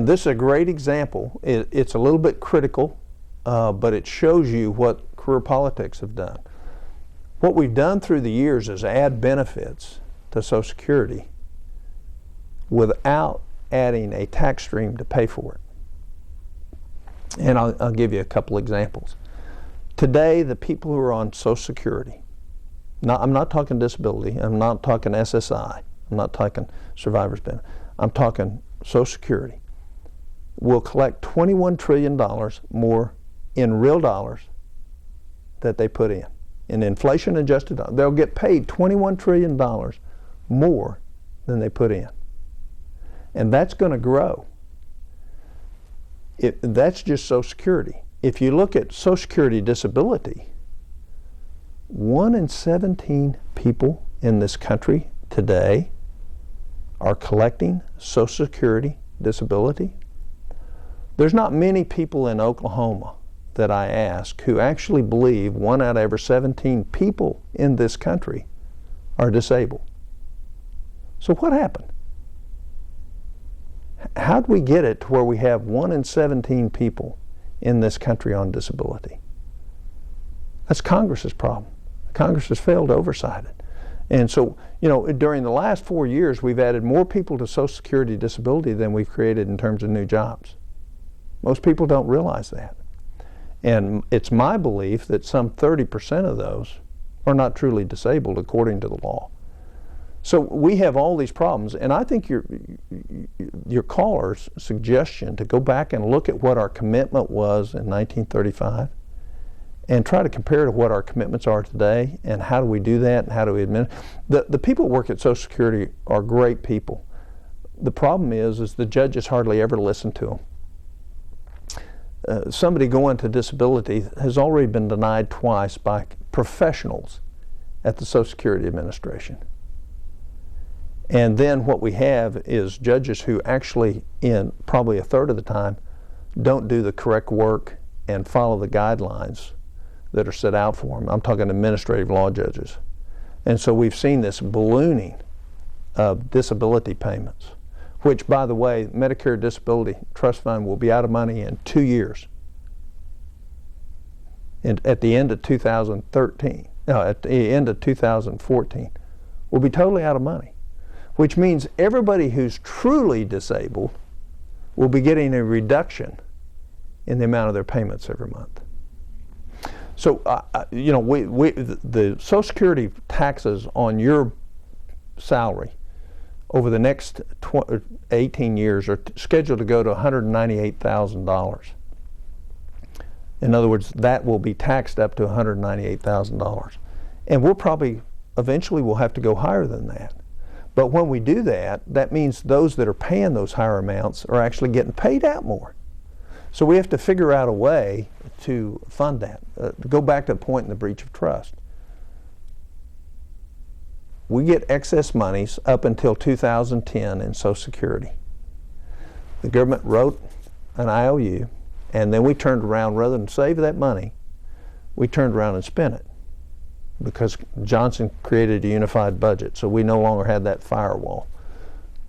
[SPEAKER 3] this is a great example. It's a little bit critical, but it shows you what career politics have done. What we've done through the years is add benefits to Social Security without adding a tax stream to pay for it. And I'll give you a couple examples. Today, the people who are on Social Security, I'm not talking disability, I'm not talking SSI, I'm not talking survivor's benefit, I'm talking Social Security, will collect $21 trillion more in real dollars that they put in inflation adjusted dollars. They'll get paid $21 trillion more than they put in. And that's going to grow. That's just Social Security. If you look at Social Security disability, 1 in 17 people in this country today are collecting Social Security disability. There's not many people in Oklahoma that I ask who actually believe 1 out of every 17 people in this country are disabled. So what happened? How did we get it to where we have 1 in 17 people in this country on disability? That's Congress's problem. Congress has failed to oversight it. And so, during the last 4 years, we've added more people to Social Security disability than we've created in terms of new jobs. Most people don't realize that. And it's my belief that some 30% of those are not truly disabled according to the law. So we have all these problems, and I think your caller's suggestion to go back and look at what our commitment was in 1935 and try to compare to what our commitments are today, and how do we do that, and how do we administer. The people who work at Social Security are great people. The problem is the judges hardly ever listen to them. Somebody going to disability has already been denied twice by professionals at the Social Security Administration. And then what we have is judges who actually, in probably a third of the time, don't do the correct work and follow the guidelines that are set out for them. I'm talking administrative law judges. And so we've seen this ballooning of disability payments, which, by the way, Medicare Disability Trust Fund will be out of money in 2 years. And at the end of 2014, we'll be totally out of money, which means everybody who's truly disabled will be getting a reduction in the amount of their payments every month. So, the Social Security taxes on your salary over the next 18 years are scheduled to go to $198,000. In other words, that will be taxed up to $198,000. And we'll probably, eventually we'll have to go higher than that. But when we do that, that means those that are paying those higher amounts are actually getting paid out more. So we have to figure out a way to fund that. To go back to the point in the breach of trust. We get excess monies up until 2010 in Social Security. The government wrote an IOU, and then we turned around, rather than save that money, we turned around and spent it, because Johnson created a unified budget, so we no longer had that firewall.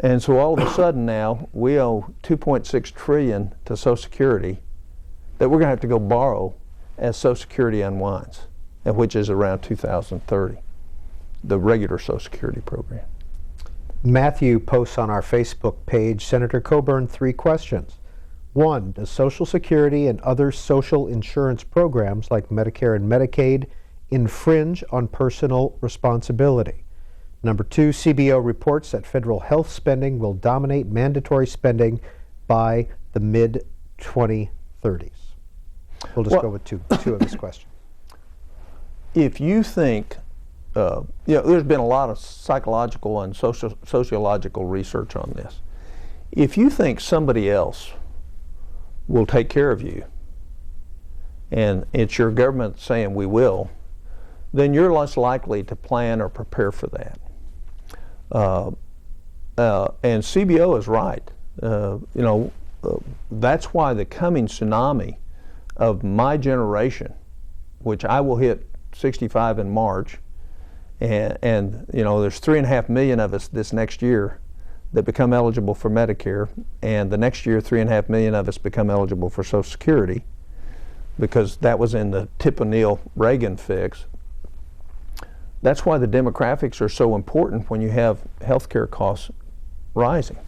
[SPEAKER 3] And so all of a sudden now, we owe $2.6 trillion to Social Security that we're going to have to go borrow as Social Security unwinds, and which is around 2030, the regular Social Security program.
[SPEAKER 2] Matthew posts on our Facebook page, Senator Coburn, 3 questions. 1, does Social Security and other social insurance programs like Medicare and Medicaid infringe on personal responsibility? Number 2, CBO reports that federal health spending will dominate mandatory spending by the mid-2030s. We'll just go with two of his questions.
[SPEAKER 3] If you think there's been a lot of psychological and sociological research on this. If you think somebody else will take care of you, and it's your government saying we will, then you're less likely to plan or prepare for that. And CBO is right. That's why the coming tsunami of my generation, which I will hit 65 in March, and there's 3.5 million of us this next year that become eligible for Medicare, and the next year 3.5 million of us become eligible for Social Security, because that was in the Tip O'Neill Reagan fix. That's why the demographics are so important when you have healthcare costs rising.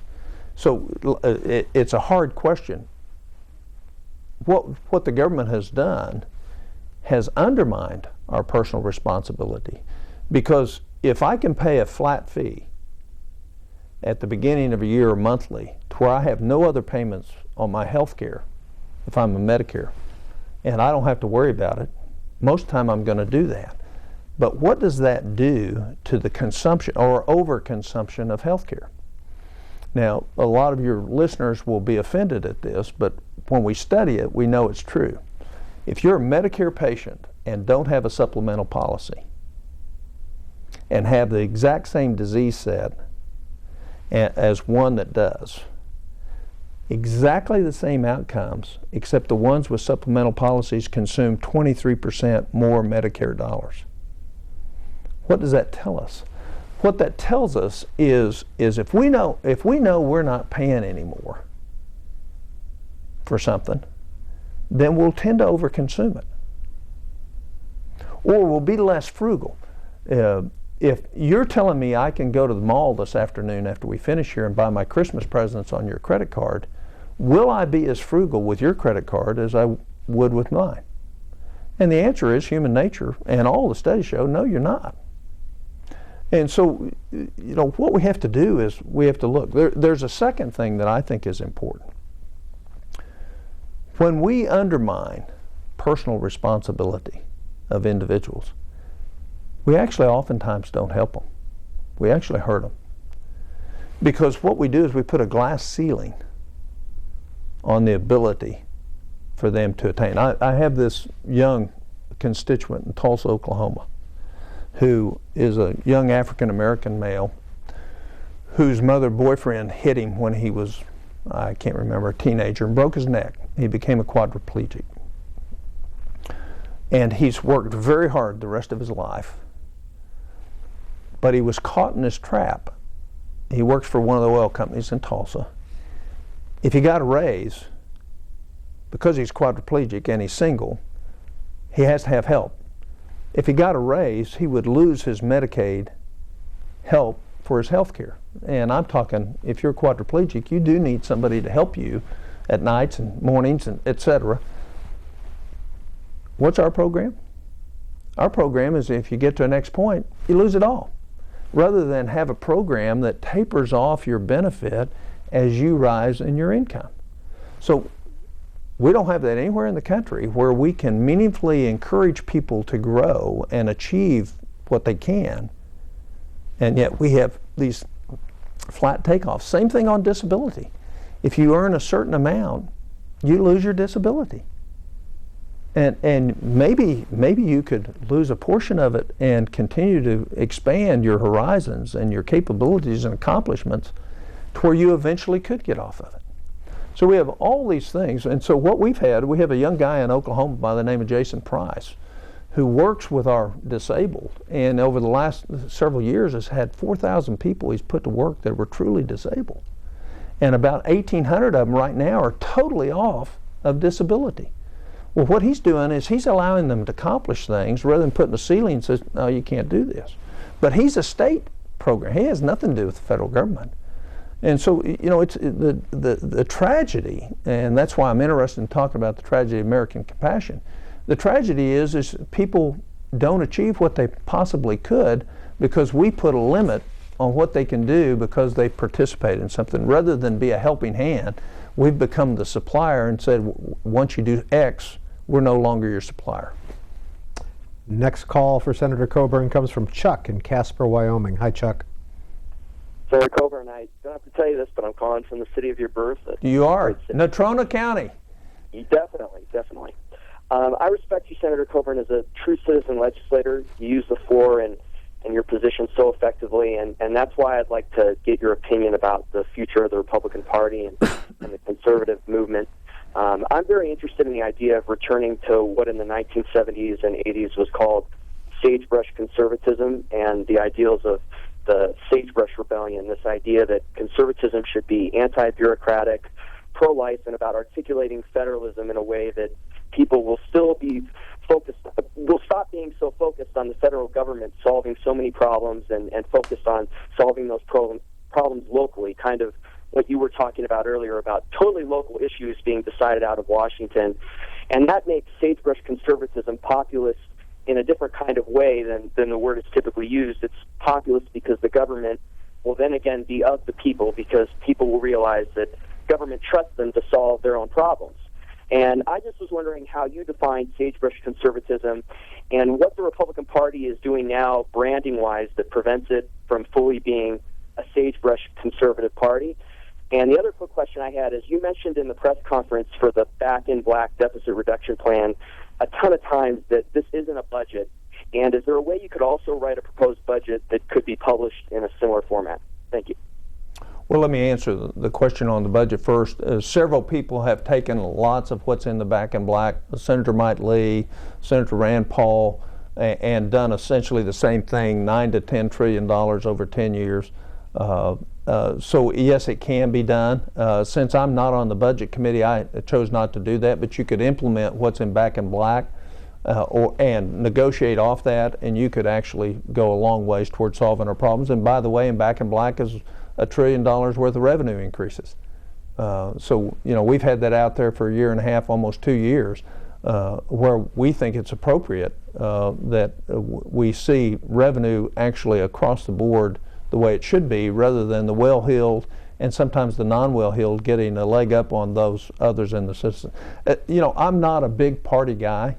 [SPEAKER 3] So it's a hard question. What the government has done has undermined our personal responsibility, because if I can pay a flat fee at the beginning of a year or monthly to where I have no other payments on my health care, if I'm a Medicare, and I don't have to worry about it, most of the time I'm going to do that. But what does that do to the consumption or overconsumption of health care? Now, a lot of your listeners will be offended at this, but when we study it, we know it's true. If you're a Medicare patient and don't have a supplemental policy and have the exact same disease set as one that does, exactly the same outcomes, except the ones with supplemental policies consume 23% more Medicare dollars. What does that tell us? What that tells us is if we know we're not paying anymore for something, then we'll tend to overconsume it, or we'll be less frugal. If you're telling me I can go to the mall this afternoon after we finish here and buy my Christmas presents on your credit card, will I be as frugal with your credit card as I would with mine? And the answer is human nature, and all the studies show, no, you're not. And so, what we have to do is we have to look. There's a second thing that I think is important. When we undermine personal responsibility of individuals, we actually oftentimes don't help them. We actually hurt them. Because what we do is we put a glass ceiling on the ability for them to attain. I have this young constituent in Tulsa, Oklahoma, who is a young African-American male whose boyfriend hit him when he was, I can't remember, a teenager, and broke his neck. He became a quadriplegic. And he's worked very hard the rest of his life, but he was caught in this trap. He works for one of the oil companies in Tulsa. If he got a raise, because he's quadriplegic and he's single, he has to have help. If he got a raise, he would lose his Medicaid help for his health care. And I'm talking, if you're quadriplegic, you do need somebody to help you at nights and mornings and etc. What's our program? Our program is if you get to the next point, you lose it all, rather than have a program that tapers off your benefit as you rise in your income. So we don't have that anywhere in the country where we can meaningfully encourage people to grow and achieve what they can, and yet we have these flat takeoffs. Same thing on disability. If you earn a certain amount, you lose your disability. And maybe you could lose a portion of it and continue to expand your horizons and your capabilities and accomplishments to where you eventually could get off of it. So we have all these things, and so what we have a young guy in Oklahoma by the name of Jason Price who works with our disabled, and over the last several years has had 4,000 people he's put to work that were truly disabled. And about 1,800 of them right now are totally off of disability. Well, what he's doing is he's allowing them to accomplish things rather than putting a ceiling and says, no, you can't do this. But he's a state program. He has nothing to do with the federal government. And so, it's the tragedy, and that's why I'm interested in talking about the tragedy of American compassion. The tragedy is people don't achieve what they possibly could because we put a limit on what they can do because they participate in something. Rather than be a helping hand, we've become the supplier and said, once you do X, we're no longer your supplier.
[SPEAKER 2] Next call for Senator Coburn comes from Chuck in Casper, Wyoming. Hi, Chuck.
[SPEAKER 5] Senator Coburn, I don't have to tell you this, but I'm calling from the city of your birth.
[SPEAKER 3] You are? Natrona County.
[SPEAKER 5] Definitely. I respect you, Senator Coburn, as a true citizen legislator. You use the floor and your position so effectively, and that's why I'd like to get your opinion about the future of the Republican Party and the conservative movement. I'm very interested in the idea of returning to what in the 1970s and 80s was called sagebrush conservatism and the ideals of the Sagebrush Rebellion, this idea that conservatism should be anti-bureaucratic, pro-life, and about articulating federalism in a way that people will still be focused, will stop being so focused on the federal government solving so many problems and focused on solving those problems locally, kind of what you were talking about earlier about totally local issues being decided out of Washington. And that makes sagebrush conservatism populist in a different kind of way than the word is typically used. It's populist because the government will then again be of the people, because people will realize that government trusts them to solve their own problems. And I just was wondering how you define sagebrush conservatism and what the Republican Party is doing now branding-wise that prevents it from fully being a sagebrush conservative party. And the other quick question I had is, you mentioned in the press conference for the Back in Black deficit reduction plan a ton of times that this isn't a budget. And is there a way you could also write a proposed budget that could be published in a similar format? Thank you.
[SPEAKER 3] Well, let me answer the question on the budget first. Several people have taken lots of what's in the Back in Black, Senator Mike Lee, Senator Rand Paul, and done essentially the same thing, $9 to $10 trillion over 10 years. So yes, it can be done. Since I'm not on the budget committee, I chose not to do that, but you could implement what's in Back in Black and negotiate off that, and you could actually go a long ways towards solving our problems. And by the way, in Back in Black is $1 trillion worth of revenue increases. So, we've had that out there for a year and a half, almost 2 years, where we think it's appropriate that we see revenue actually across the board the way it should be, rather than the well-heeled and sometimes the non-well-heeled getting a leg up on those others in the system. I'm not a big party guy.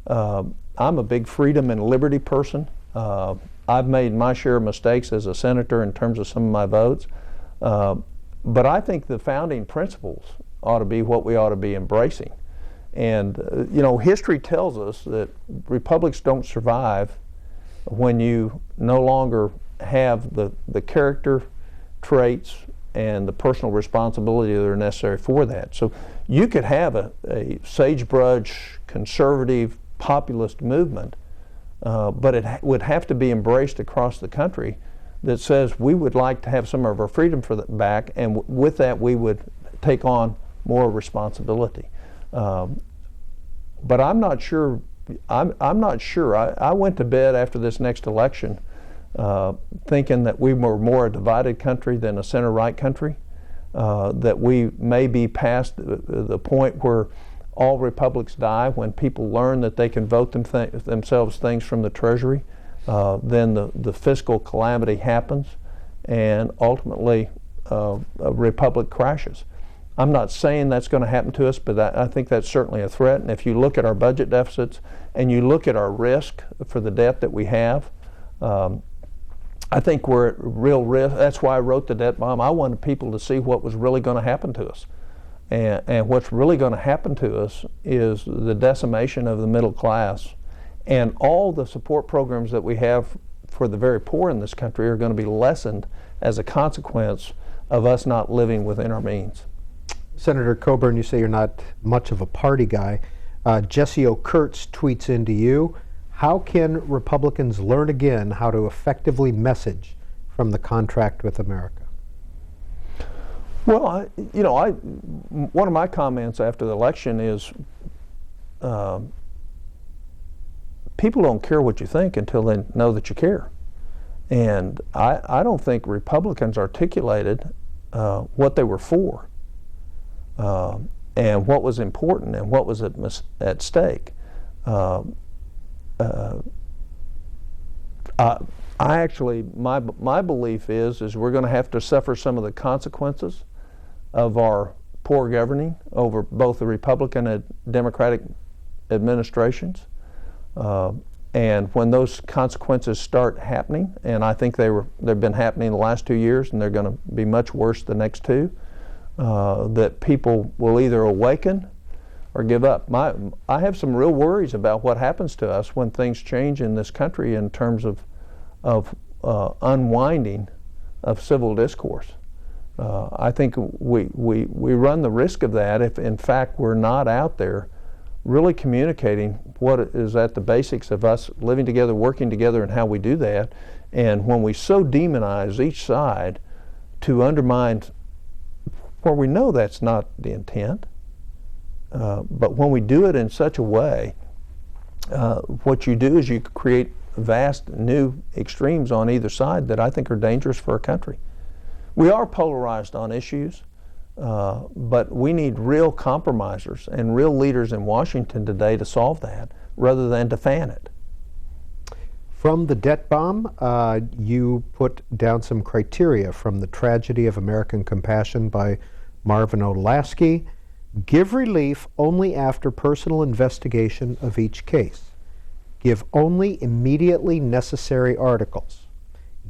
[SPEAKER 3] I'm a big freedom and liberty person. I've made my share of mistakes as a senator in terms of some of my votes, but I think the founding principles ought to be what we ought to be embracing. And history tells us that republics don't survive when you no longer have the character traits and the personal responsibility that are necessary for that. So you could have a sagebrush conservative populist movement, but it would have to be embraced across the country, that says we would like to have some of our freedom back, and with that we would take on more responsibility. But I'm not sure. I'm not sure. I went to bed after this next election thinking that we were more a divided country than a center-right country, that we may be past the point where all republics die when people learn that they can vote themselves things from the Treasury. Then the fiscal calamity happens, and ultimately a republic crashes. I'm not saying that's going to happen to us, but I think that's certainly a threat. And if you look at our budget deficits and you look at our risk for the debt that we have, I think we're at real risk. That's why I wrote the debt bomb. I wanted people to see what was really going to happen to us. And what's really going to happen to us is the decimation of the middle class. And all the support programs that we have for the very poor in this country are going to be lessened as a consequence of us not living within our means.
[SPEAKER 2] Senator Coburn, you say you're not much of a party guy. Jesse O'Kurtz tweets into you, how can Republicans learn again how to effectively message from the contract with America?
[SPEAKER 3] Well, one of my comments after the election is people don't care what you think until they know that you care. And I don't think Republicans articulated what they were for. And what was important and what was at stake. My belief is we're going to have to suffer some of the consequences of our poor governing over both the Republican and Democratic administrations. And when those consequences start happening, and I think they've been happening the last 2 years, and they're going to be much worse the next 2, that people will either awaken or give up. I have some real worries about what happens to us when things change in this country in terms of unwinding of civil discourse. I think we run the risk of that if, in fact, we're not out there really communicating what is at the basics of us living together, working together, and how we do that. And when we so demonize each side to undermine where we know that's not the intent, but when we do it in such a way, what you do is you create vast new extremes on either side that I think are dangerous for a country. We are polarized on issues, but we need real compromisers and real leaders in Washington today to solve that rather than to fan it.
[SPEAKER 2] From the debt bomb, you put down some criteria from The Tragedy of American Compassion by Marvin Olasky. Give relief only after personal investigation of each case. Give only immediately necessary articles.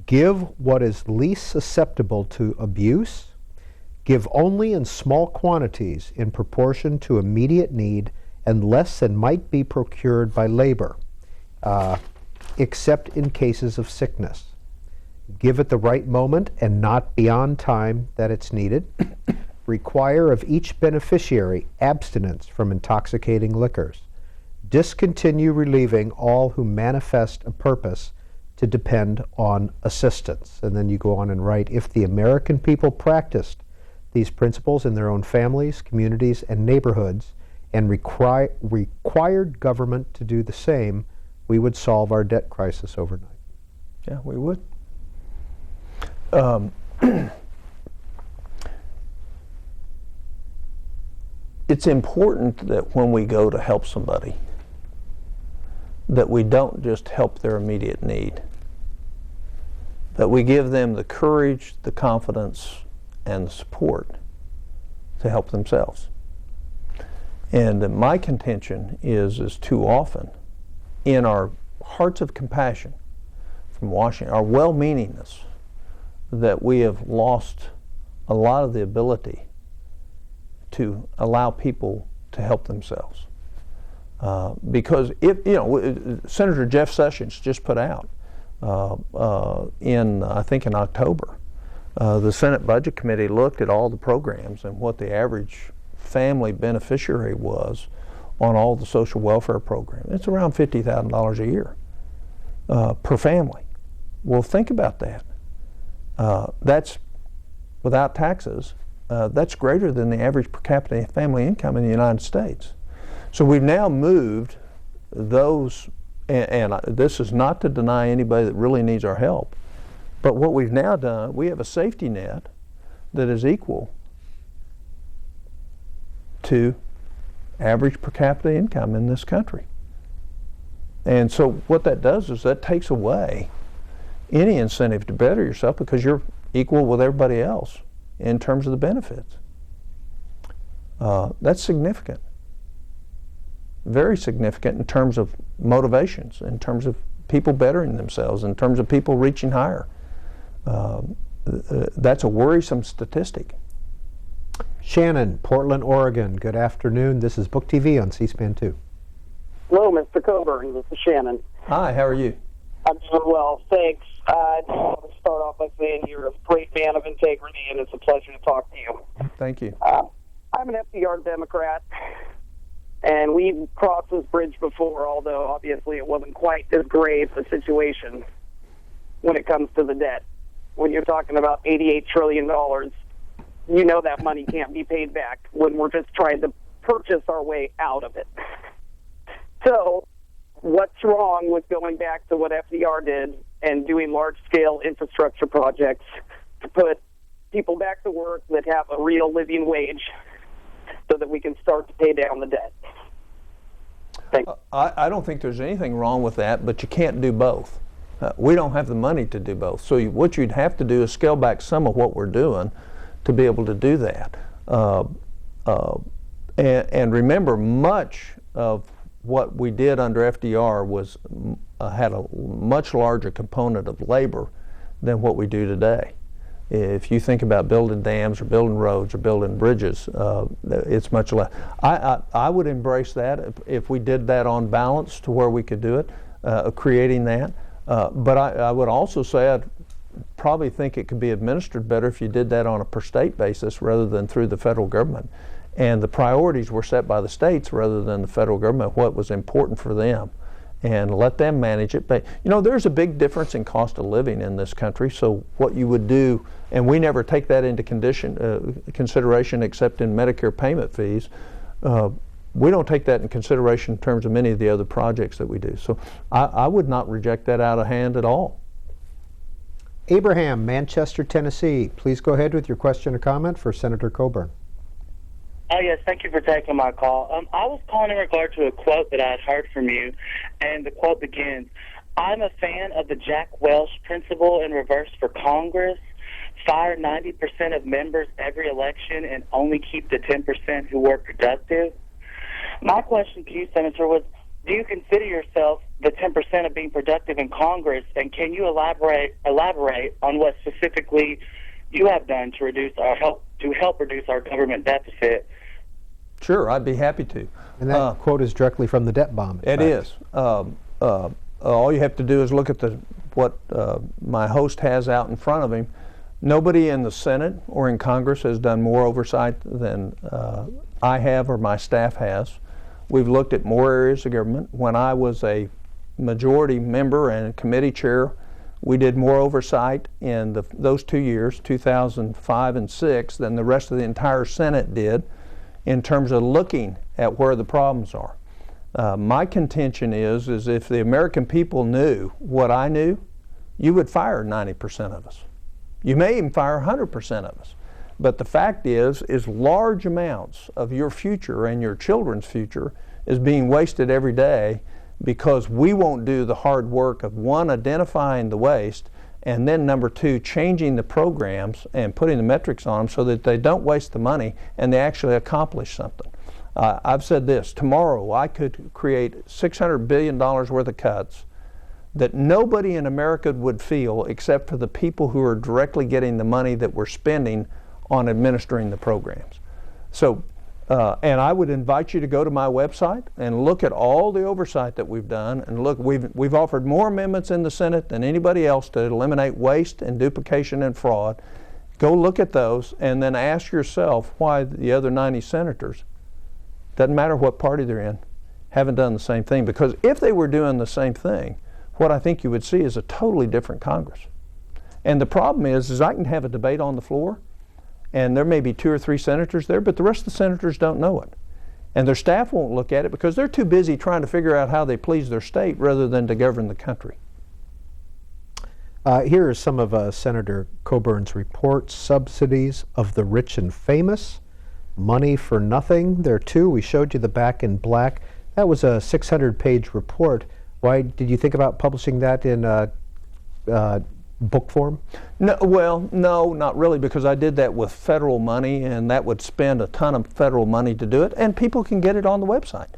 [SPEAKER 2] Give what is least susceptible to abuse. Give only in small quantities in proportion to immediate need and less than might be procured by labor, except in cases of sickness. Give at the right moment and not beyond time that it's needed. Require of each beneficiary abstinence from intoxicating liquors. Discontinue relieving all who manifest a purpose to depend on assistance. And then you go on and write, if the American people practiced these principles in their own families, communities, and neighborhoods, and required government to do the same, we would solve our debt crisis overnight.
[SPEAKER 3] Yeah, we would. It's important that when we go to help somebody, that we don't just help their immediate need, that we give them the courage, the confidence, and the support to help themselves. And my contention is too often in our hearts of compassion from Washington, our well-meaningness, that we have lost a lot of the ability to allow people to help themselves. Because if, Senator Jeff Sessions just put out I think in October, the Senate Budget Committee looked at all the programs and what the average family beneficiary was on all the social welfare programs. It's around $50,000 a year per family. Well, think about that. That's without taxes. That's greater than the average per capita family income in the United States. So we've now moved those, and this is not to deny anybody that really needs our help, but what we've now done, we have a safety net that is equal to average per capita income in this country. And so what that does is that takes away any incentive to better yourself because you're equal with everybody else in terms of the benefits. That's significant. Very significant in terms of motivations, in terms of people bettering themselves, in terms of people reaching higher. That's a worrisome statistic.
[SPEAKER 2] Shannon, Portland, Oregon. Good afternoon. This is Book TV on C-SPAN 2.
[SPEAKER 6] Hello, Mr. Coburn. This is Shannon.
[SPEAKER 3] Hi, how are you?
[SPEAKER 6] I'm doing well, thanks. I just want to start off by saying you're a great man of integrity, and it's a pleasure to talk to you.
[SPEAKER 3] Thank you.
[SPEAKER 6] I'm an FDR Democrat, and we've crossed this bridge before, although obviously it wasn't quite as grave a situation when it comes to the debt. When you're talking about $88 trillion, you know that money can't be paid back when we're just trying to purchase our way out of it. So what's wrong with going back to what FDR did and doing large-scale infrastructure projects to put people back to work that have a real living wage so that we can start to pay down the debt? Thanks.
[SPEAKER 3] I don't think there's anything wrong with that, but you can't do both. We don't have the money to do both. So what you'd have to do is scale back some of what we're doing to be able to do that. And remember, much of what we did under FDR was had a much larger component of labor than what we do today. If you think about building dams or building roads or building bridges, it's much less. I would embrace that if we did that on balance to where we could do it, creating that. But I would also say I'd probably think it could be administered better if you did that on a per state basis rather than through the federal government. And the priorities were set by the states rather than the federal government, what was important for them, and let them manage it. But you know, there's a big difference in cost of living in this country, so what you would do, and we never take that into consideration except in Medicare payment fees. We don't take that in consideration in terms of many of the other projects that we do. So I would not reject that out of hand at all.
[SPEAKER 2] Abraham, Manchester, Tennessee. Please go ahead with your question or comment for Senator Coburn.
[SPEAKER 7] Oh, yes, thank you for taking my call. I was calling in regard to a quote that I had heard from you, and the quote begins, "I'm a fan of the Jack Welch principle in reverse for Congress. Fire 90% of members every election and only keep the 10% who were productive." My question to you, Senator, was, do you consider yourself the 10% of being productive in Congress, and can you elaborate on what specifically you have done to help reduce our government deficit?
[SPEAKER 3] Sure, I'd be happy to.
[SPEAKER 2] And that quote is directly from the debt bomb.
[SPEAKER 3] It is. All you have to do is look at what my host has out in front of him. Nobody in the Senate or in Congress has done more oversight than I have or my staff has. We've looked at more areas of government. When I was a majority member and committee chair, we did more oversight in those 2 years, 2005 and 6, than the rest of the entire Senate did in terms of looking at where the problems are. My contention is if the American people knew what I knew, you would fire 90% of us. You may even fire 100% of us. But the fact is large amounts of your future and your children's future is being wasted every day because we won't do the hard work of, one, identifying the waste, and then number two, changing the programs and putting the metrics on them so that they don't waste the money and they actually accomplish something. I've said this, tomorrow I could create $600 billion worth of cuts that nobody in America would feel except for the people who are directly getting the money that we're spending on administering the programs. So, and I would invite you to go to my website and look at all the oversight that we've done. And look, we've offered more amendments in the Senate than anybody else to eliminate waste and duplication and fraud. Go look at those and then ask yourself why the other 90 senators, doesn't matter what party they're in, haven't done the same thing. Because if they were doing the same thing, what I think you would see is a totally different Congress. And the problem is I can have a debate on the floor, and there may be 2 or 3 senators there, but the rest of the senators don't know it. And their staff won't look at it because they're too busy trying to figure out how they please their state rather than to govern the country.
[SPEAKER 2] Here are some of Senator Coburn's reports. Subsidies of the rich and famous. Money for nothing. There are 2. We showed you the back in black. That was a 600-page report. Why did you think about publishing that in book form?
[SPEAKER 3] No, well, no, not really, because I did that with federal money, and that would spend a ton of federal money to do it, and people can get it on the website.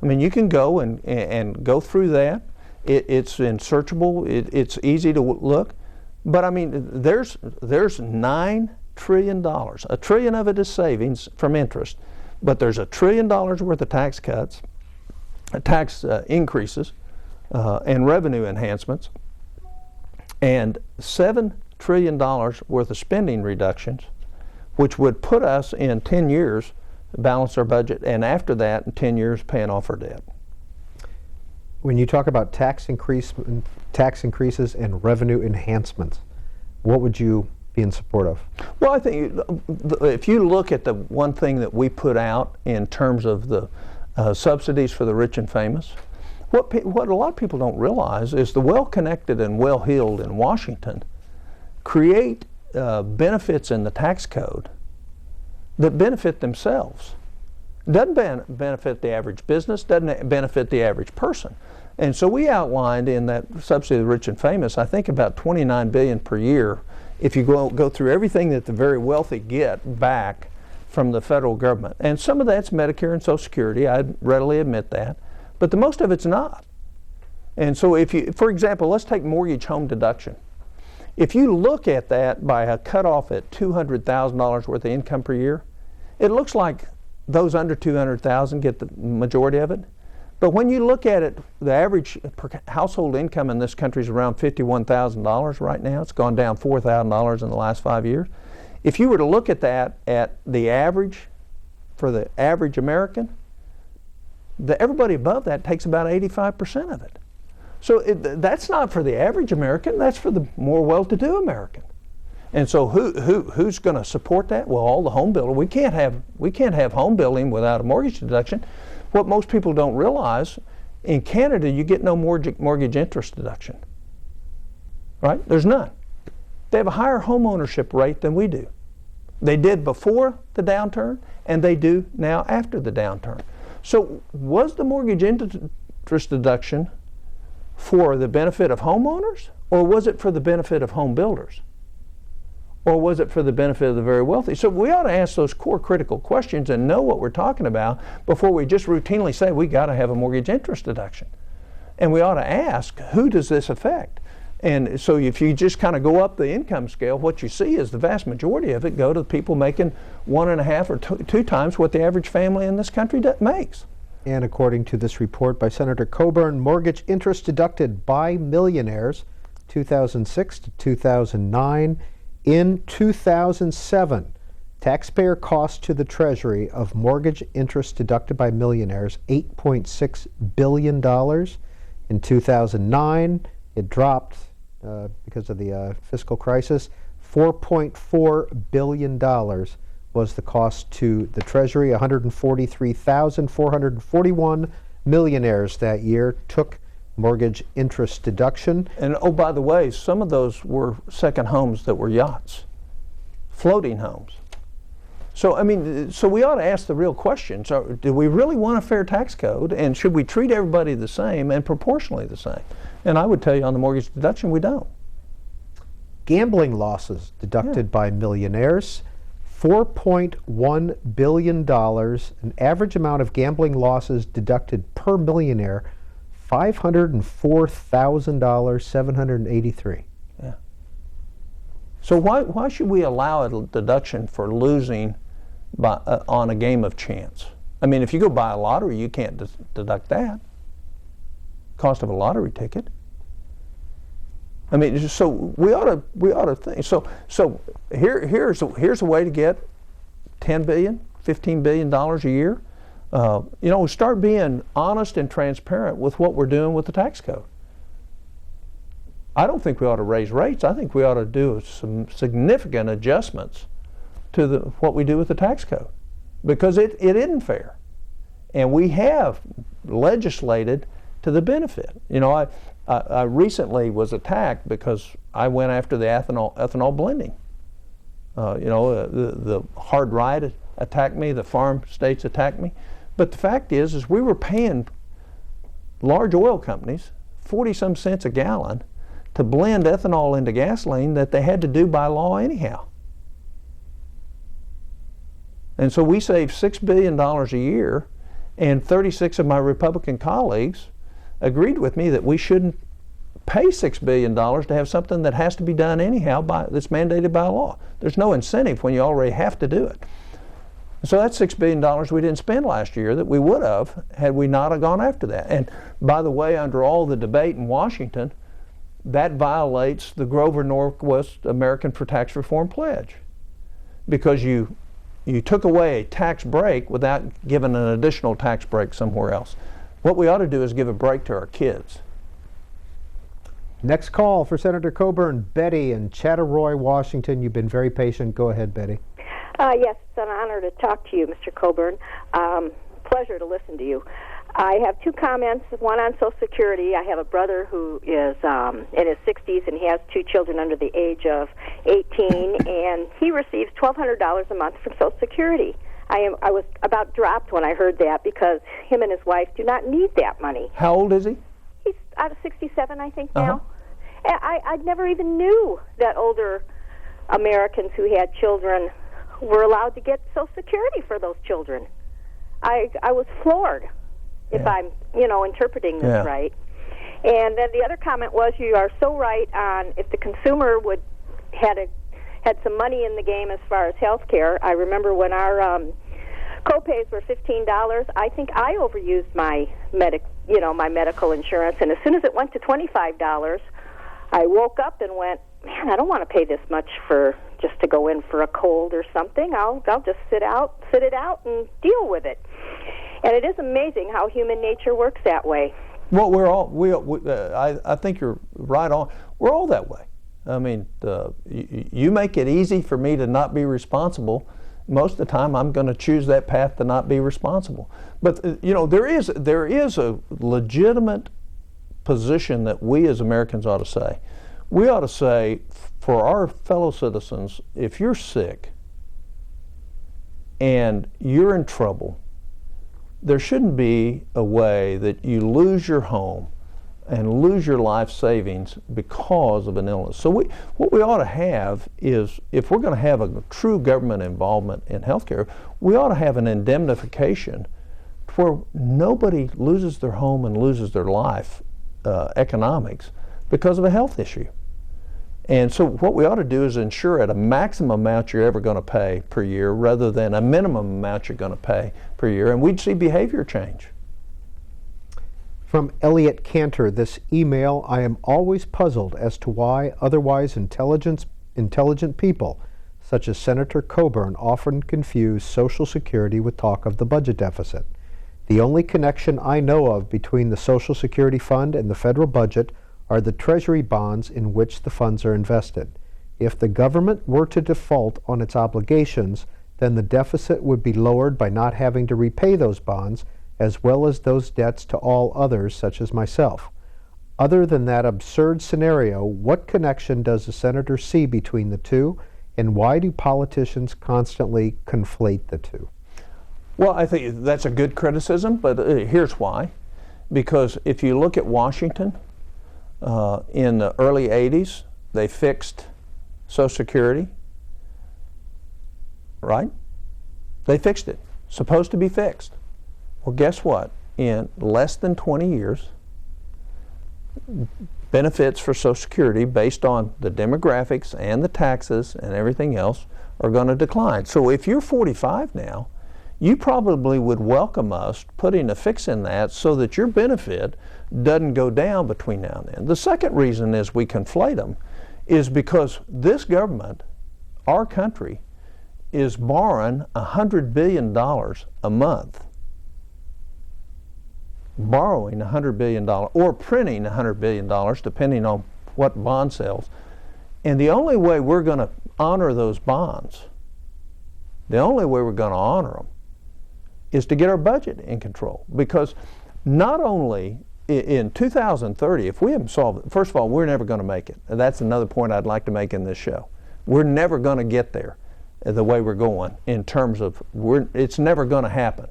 [SPEAKER 3] I mean, you can go and go through that. It's searchable. It's easy to look. But I mean, there's $9 trillion. $1 trillion of it is savings from interest, but there's $1 trillion worth of tax cuts, tax increases, and revenue enhancements, and $7 trillion worth of spending reductions, which would put us in 10 years balance our budget, and after that, in 10 years, paying off our debt.
[SPEAKER 2] When you talk about tax increases and revenue enhancements, what would you be in support of?
[SPEAKER 3] Well, I think if you look at the one thing that we put out in terms of the subsidies for the rich and famous, what a lot of people don't realize is the well-connected and well-heeled in Washington create benefits in the tax code that benefit themselves. Doesn't benefit the average business, doesn't benefit the average person. And so we outlined in that subsidy of the rich and famous, I think about $29 billion per year if you go through everything that the very wealthy get back from the federal government. And some of that's Medicare and Social Security, I'd readily admit that. But the most of it's not. And so if you, for example, let's take mortgage home deduction. If you look at that by a cutoff at $200,000 worth of income per year, it looks like those under $200,000 get the majority of it. But when you look at it, the average household income in this country is around $51,000 right now. It's gone down $4,000 in the last 5 years. If you were to look at that at the average, for the average American, everybody above that takes about 85% of it. So that's not for the average American, that's for the more well-to-do American. And so who's going to support that? Well, all the home builders. We can't have home building without a mortgage deduction. What most people don't realize, in Canada you get no mortgage interest deduction. Right? There's none. They have a higher home ownership rate than we do. They did before the downturn, and they do now after the downturn. So was the mortgage interest deduction for the benefit of homeowners, or was it for the benefit of home builders? Or was it for the benefit of the very wealthy? So we ought to ask those core critical questions and know what we're talking about before we just routinely say we got to have a mortgage interest deduction. And we ought to ask, who does this affect? And so if you just kind of go up the income scale, what you see is the vast majority of it go to people making 1.5 or 2 times what the average family in this country makes.
[SPEAKER 2] And according to this report by Senator Coburn, mortgage interest deducted by millionaires 2006 to 2009. In 2007, taxpayer cost to the Treasury of mortgage interest deducted by millionaires, $8.6 billion. In 2009, it dropped because of the fiscal crisis. $4.4 billion was the cost to the Treasury. 143,441 millionaires that year took mortgage interest deduction.
[SPEAKER 3] And oh, by the way, some of those were second homes that were yachts, floating homes. So, I mean, so we ought to ask the real questions. Do we really want a fair tax code, and should we treat everybody the same and proportionally the same? And I would tell you on the mortgage deduction, we don't.
[SPEAKER 2] Gambling losses deducted by millionaires, $4.1 billion, an average amount of gambling losses deducted per millionaire, $504,783.
[SPEAKER 3] Yeah. So why should we allow a deduction for losing on a game of chance? I mean, if you go buy a lottery, you can't deduct that. Cost of a lottery ticket. I mean, so we ought to think. So here's a way to get $10 billion, $15 billion a year. Start being honest and transparent with what we're doing with the tax code. I don't think we ought to raise rates. I think we ought to do some significant adjustments to what we do with the tax code, because it isn't fair. And we have legislated to the benefit. I recently was attacked because I went after the ethanol blending. The hard right attacked me, the farm states attacked me. But the fact is we were paying large oil companies 40-some cents a gallon to blend ethanol into gasoline that they had to do by law anyhow. And so we saved $6 billion a year, and 36 of my Republican colleagues agreed with me that we shouldn't pay $6 billion to have something that has to be done anyhow that's mandated by law. There's no incentive when you already have to do it. So that's $6 billion we didn't spend last year that we would have had we not have gone after that. And by the way, under all the debate in Washington, that violates the Grover Norquist American for Tax Reform pledge, because you took away a tax break without giving an additional tax break somewhere else. What we ought to do is give a break to our kids.
[SPEAKER 2] Next call for Senator Coburn, Betty in Chattaroy, Washington. You've been very patient. Go ahead, Betty.
[SPEAKER 8] Yes, it's an honor to talk to you, Mr. Coburn. Pleasure to listen to you. I have 2 comments, one on Social Security. I have a brother who is in his 60s, and he has 2 children under the age of 18, and he receives $1,200 a month from Social Security. I was about dropped when I heard that, because him and his wife do not need that money.
[SPEAKER 3] How old is he?
[SPEAKER 8] He's out of 67, I think, now. I never even knew that older Americans who had children were allowed to get Social Security for those children. I was floored, if I'm interpreting this right. And then the other comment was, you are so right on if the consumer had some money in the game as far as health care. I remember when our co-pays were $15, I think I overused my medical insurance, and as soon as it went to $25, I woke up and went, man, I don't want to pay this much for just to go in for a cold or something. I'll just sit it out and deal with it. And it is amazing how human nature works that way.
[SPEAKER 3] Well, I think you're right on. We're all that way. I mean, you make it easy for me to not be responsible. Most of the time, I'm going to choose that path to not be responsible. But there is a legitimate position that we as Americans ought to say. We ought to say, for our fellow citizens, if you're sick and you're in trouble, there shouldn't be a way that you lose your home and lose your life savings because of an illness. So what we ought to have is, if we're going to have a true government involvement in healthcare, we ought to have an indemnification where nobody loses their home and loses their life economics because of a health issue. And so what we ought to do is ensure at a maximum amount you're ever going to pay per year rather than a minimum amount you're going to pay per year, and we'd see behavior change.
[SPEAKER 2] From Elliot Cantor, this email: I am always puzzled as to why otherwise intelligent people, such as Senator Coburn, often confuse Social Security with talk of the budget deficit. The only connection I know of between the Social Security Fund and the federal budget are the Treasury bonds in which the funds are invested. If the government were to default on its obligations, then the deficit would be lowered by not having to repay those bonds, as well as those debts to all others, such as myself. Other than that absurd scenario, what connection does the senator see between the two, and why do politicians constantly conflate the two?
[SPEAKER 3] Well, I think that's a good criticism, but here's why. Because if you look at Washington, in the early 80s, they fixed Social Security, right? They fixed it. Supposed to be fixed. Well, guess what? In less than 20 years, benefits for Social Security based on the demographics and the taxes and everything else are going to decline. So if you're 45 now, you probably would welcome us putting a fix in that so that your benefit doesn't go down between now and then. The second reason is we conflate them is because this government, our country, is borrowing $100 billion a month. Borrowing $100 billion or printing $100 billion, depending on what bond sales. And the only way we're going to honor those bonds, the only way we're going to honor them, is to get our budget in control. Because not only in 2030, if we haven't solved it, first of all, we're never going to make it. And that's another point I'd like to make in this show. We're never going to get there the way we're going in terms of, it's never going to happen.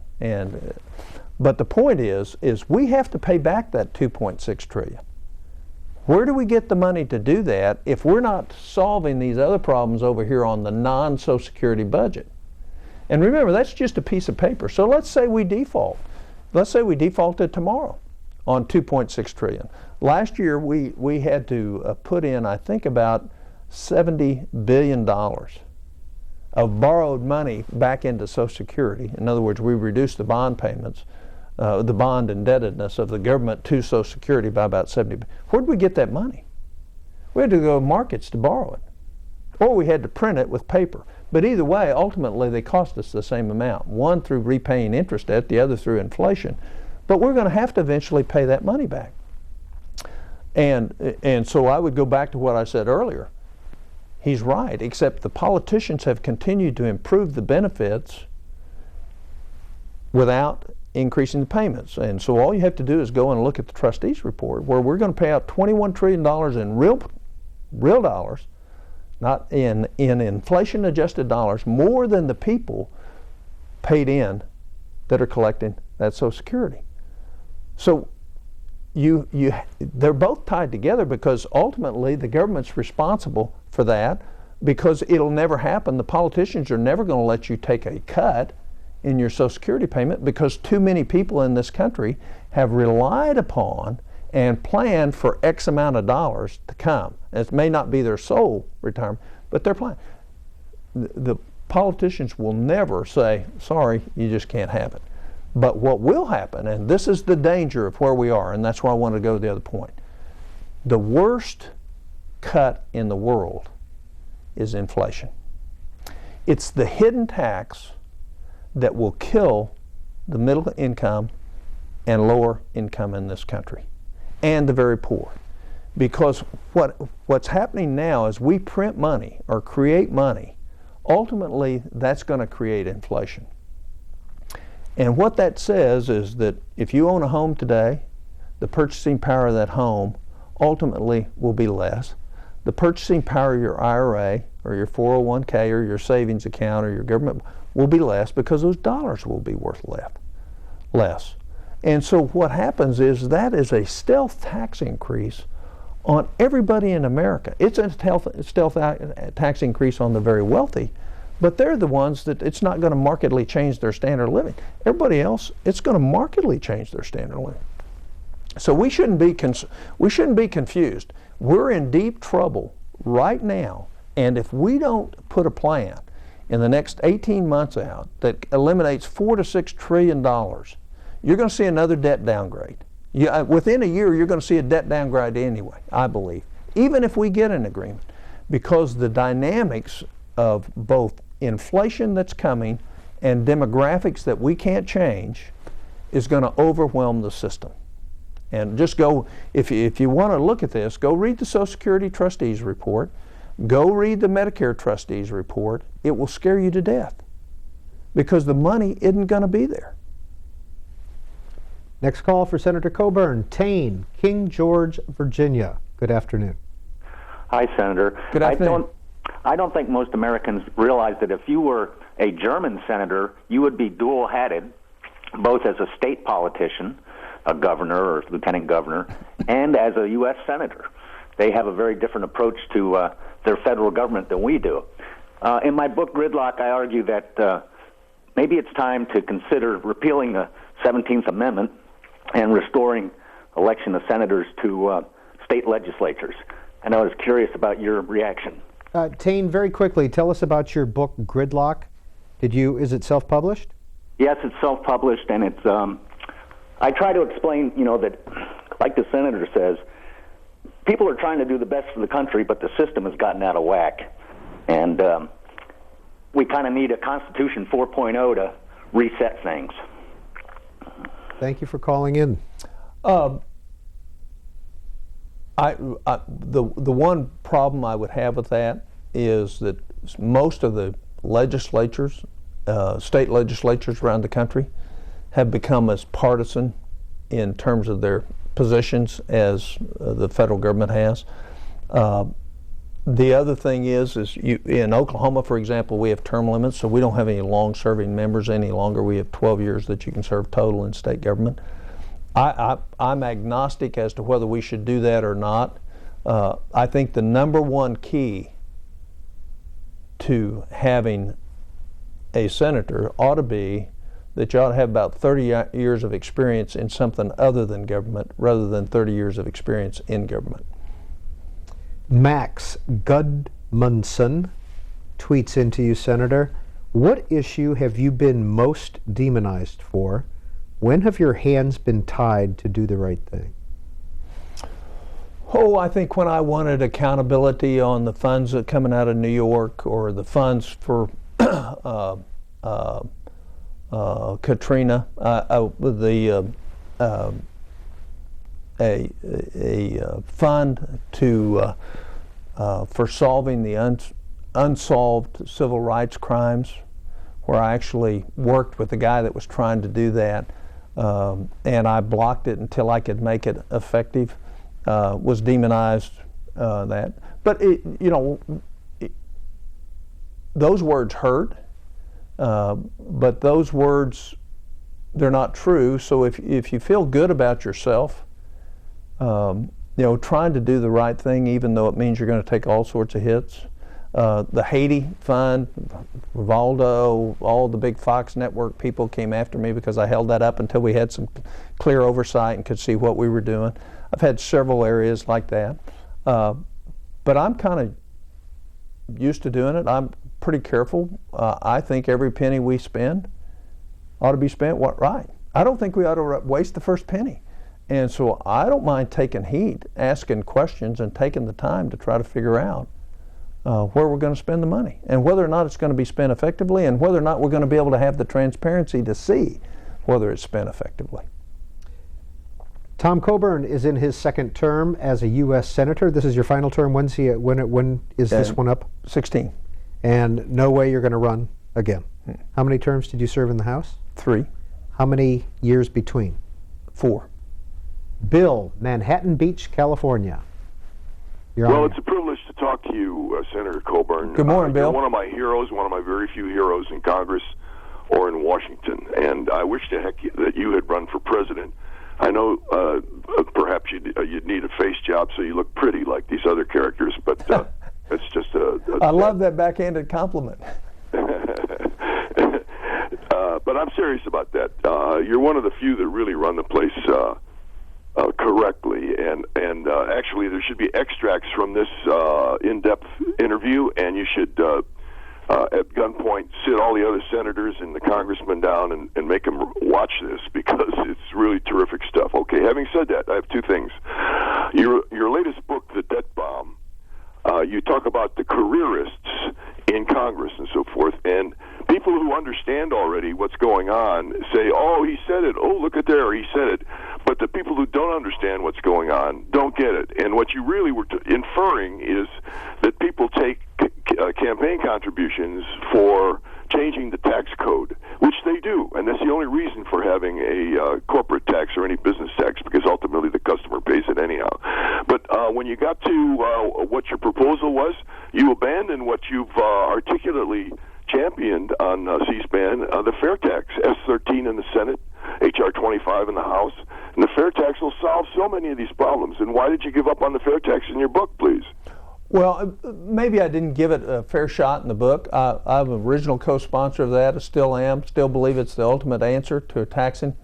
[SPEAKER 3] But the point is we have to pay back that $2.6 trillion. Where do we get the money to do that if we're not solving these other problems over here on the non-Social Security budget? And remember, that's just a piece of paper. So let's say we default. Let's say we defaulted tomorrow on $2.6 trillion. Last year we had to put in, I think, about $70 billion of borrowed money back into Social Security. In other words, we reduced the bond payments, the bond indebtedness of the government to Social Security by about 70. Where did we get that money? We had to go to markets to borrow it, or we had to print it with paper. But either way, ultimately they cost us the same amount. One through repaying interest debt, the other through inflation. But we're going to have to eventually pay that money back. And so I would go back to what I said earlier. He's right, except the politicians have continued to improve the benefits without increasing the payments. And so all you have to do is go and look at the trustees report, where we're going to pay out $21 trillion in real dollars, not in inflation-adjusted dollars, more than the people paid in that are collecting that Social Security. So they're both tied together, because ultimately the government's responsible for that, because it'll never happen. The politicians are never going to let you take a cut in your Social Security payment, because too many people in this country have relied upon and plan for X amount of dollars to come. It may not be their sole retirement, but they're planning. The politicians will never say, sorry, you just can't have it. But what will happen, and this is the danger of where we are, and that's why I want to go to the other point. The worst cut in the world is inflation. It's the hidden tax that will kill the middle income and lower income in this country, and the very poor. Because what's happening now is we print money or create money. Ultimately, that's going to create inflation. And what that says is that if you own a home today, the purchasing power of that home ultimately will be less. The purchasing power of your IRA or your 401k or your savings account or your government will be less because those dollars will be worth less. And so what happens is that is a stealth tax increase on everybody in America. It's a stealth tax increase on the very wealthy, but they're the ones that it's not going to markedly change their standard of living. Everybody else, it's going to markedly change their standard of living. So we shouldn't be confused. We're in deep trouble right now, and if we don't put a plan in the next 18 months out that eliminates $4 to $6 trillion, you're going to see another debt downgrade. Within a year, you're going to see a debt downgrade anyway, I believe, even if we get an agreement, because the dynamics of both inflation that's coming and demographics that we can't change is going to overwhelm the system. And just go, if you want to look at this, go read the Social Security Trustees report, go read the Medicare Trustees report. It will scare you to death because the money isn't going to be there.
[SPEAKER 2] Next call for Senator Coburn, Tane, King George, Virginia. Good afternoon.
[SPEAKER 9] Hi, Senator.
[SPEAKER 3] Good afternoon.
[SPEAKER 9] I don't think most Americans realize that if you were a German senator, you would be dual-hatted, both as a state politician, a governor or lieutenant governor, and as a U.S. senator. They have a very different approach to their federal government than we do. In my book, Gridlock, I argue that maybe it's time to consider repealing the 17th Amendment and restoring election of senators to state legislatures. And I was curious about your reaction.
[SPEAKER 2] Tane, very quickly, tell us about your book, Gridlock. Is it self-published?
[SPEAKER 9] Yes, it's self-published, and it's, I try to explain, that, like the senator says, people are trying to do the best for the country, but the system has gotten out of whack. And we kind of need a Constitution 4.0 to reset things.
[SPEAKER 2] Thank you for calling in.
[SPEAKER 3] The one problem I would have with that is that most of the legislatures, state legislatures around the country, have become as partisan in terms of their positions as the federal government has. The other thing is in Oklahoma, for example, we have term limits, so we don't have any long-serving members any longer. We have 12 years that you can serve total in state government. I'm agnostic as to whether we should do that or not. I think the number one key to having a senator ought to be that you ought to have about 30 years of experience in something other than government rather than 30 years of experience in government.
[SPEAKER 2] Max Gudmundsson tweets into you, Senator, what issue have you been most demonized for? When have your hands been tied to do the right thing?
[SPEAKER 3] Oh, I think when I wanted accountability on the funds that coming out of New York or the funds for Katrina, a fund to for solving the unsolved civil rights crimes, where I actually worked with the guy that was trying to do that, and I blocked it until I could make it effective. Was demonized that, but those words hurt. But those words, they're not true. So if you feel good about yourself, trying to do the right thing, even though it means you're going to take all sorts of hits. The Haiti Fund, Rivaldo, all the big Fox network people came after me because I held that up until we had some clear oversight and could see what we were doing. I've had several areas like that. But I'm kind of used to doing it. I'm pretty careful. I think every penny we spend ought to be spent right. I don't think we ought to waste the first penny. And so I don't mind taking heat, asking questions, and taking the time to try to figure out where we're going to spend the money and whether or not it's going to be spent effectively and whether or not we're going to be able to have the transparency to see whether it's spent effectively.
[SPEAKER 2] Tom Coburn is in his second term as a U.S. Senator. This is your final term. When is this one up?
[SPEAKER 3] 16.
[SPEAKER 2] And no way you're going to run again. How many terms did you serve in the House?
[SPEAKER 3] 3.
[SPEAKER 2] How many years between?
[SPEAKER 3] 4.
[SPEAKER 2] Bill, Manhattan Beach, California.
[SPEAKER 10] Well, it's a privilege to talk to you, Senator Coburn.
[SPEAKER 3] Good morning, Bill.
[SPEAKER 10] You're one of my heroes, one of my very few heroes in Congress or in Washington. And I wish to heck that you had run for president. I know perhaps you'd need a face job so you look pretty like these other characters, but it's just
[SPEAKER 3] I love that backhanded compliment.
[SPEAKER 10] But I'm serious about that. You're one of the few that really run the place correctly, and actually there should be extracts from this in-depth interview, and you should at gunpoint sit all the other senators and the congressmen down and make them watch this, because it's really terrific stuff. Okay, having said that, I have 2 things. Your latest book, The Debt Bomb, you talk about the careerists in Congress and so forth, and people who understand already what's going on say, oh, he said it, oh, look at there, he said it. But the people who don't understand what's going on don't get it. And what you really were inferring is that people take campaign contributions for changing the tax code, which they do. And that's the only reason for having a corporate tax or any business tax, because ultimately the customer pays it anyhow. But when you got to what your proposal was, you abandoned what you've articulately championed on C-SPAN, the fair tax, S-13 in the Senate, H.R. 25 in the House. And the fair tax will solve so many of these problems. And why did you give up on the fair tax in your book, please?
[SPEAKER 3] Well, maybe I didn't give it a fair shot in the book. I'm an original co-sponsor of that. I still am. Still believe it's the ultimate answer to taxing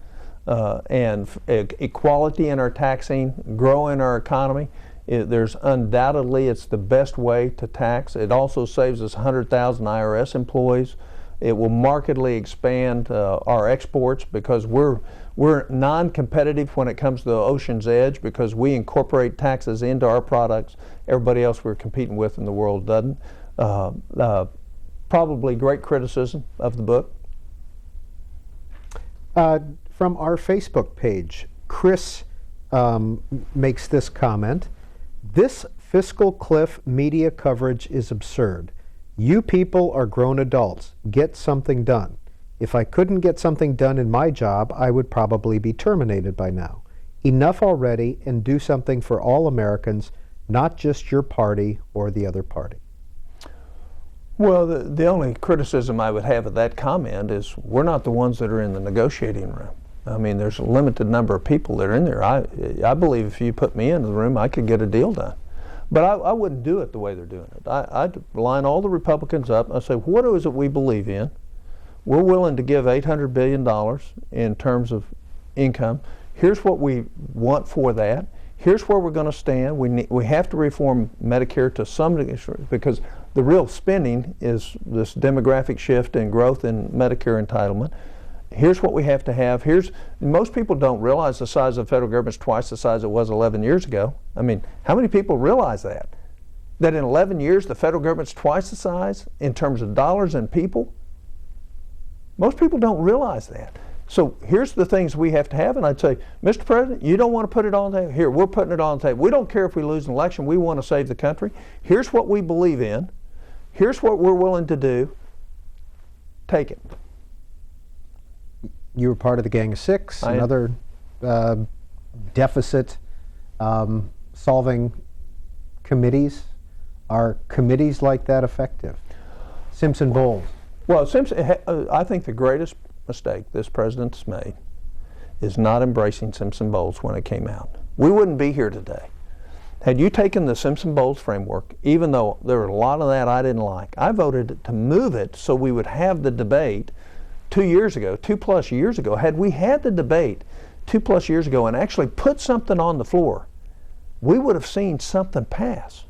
[SPEAKER 3] and equality in our taxing, growing our economy. There's undoubtedly, it's the best way to tax. It also saves us 100,000 IRS employees. It will markedly expand our exports, because we're non-competitive when it comes to the ocean's edge, because we incorporate taxes into our products. Everybody else we're competing with in the world doesn't. Probably great criticism of the book.
[SPEAKER 2] From our Facebook page, Chris makes this comment. This fiscal cliff media coverage is absurd. You people are grown adults. Get something done. If I couldn't get something done in my job, I would probably be terminated by now. Enough already, and do something for all Americans, not just your party or the other party.
[SPEAKER 3] Well, the only criticism I would have of that comment is we're not the ones that are in the negotiating room. I mean, there's a limited number of people that are in there. I believe if you put me into the room, I could get a deal done. But I wouldn't do it the way they're doing it. I'd line all the Republicans up. I'd say, what is it we believe in? We're willing to give $800 billion in terms of income. Here's what we want for that. Here's where we're going to stand. We have to reform Medicare to some degree, because the real spending is this demographic shift and growth in Medicare entitlement. Here's what we have to have. Most people don't realize the size of the federal government's twice the size it was 11 years ago. I mean, how many people realize that? That in 11 years the federal government's twice the size in terms of dollars and people? Most people don't realize that. So here's the things we have to have, and I'd say, Mr. President, you don't want to put it on the table? Here, we're putting it on the table. We don't care if we lose an election. We want to save the country. Here's what we believe in. Here's what we're willing to do. Take it.
[SPEAKER 2] You were part of the Gang of Six, another deficit solving committees. Are committees like that effective? Simpson-Bowles.
[SPEAKER 3] Well, I think the greatest mistake this president's made is not embracing Simpson-Bowles when it came out. We wouldn't be here today. Had you taken the Simpson-Bowles framework, even though there were a lot of that I didn't like, I voted to move it so we would have the debate 2 years ago, 2+ years ago. Had we had the debate 2+ years ago and actually put something on the floor we would have seen something pass.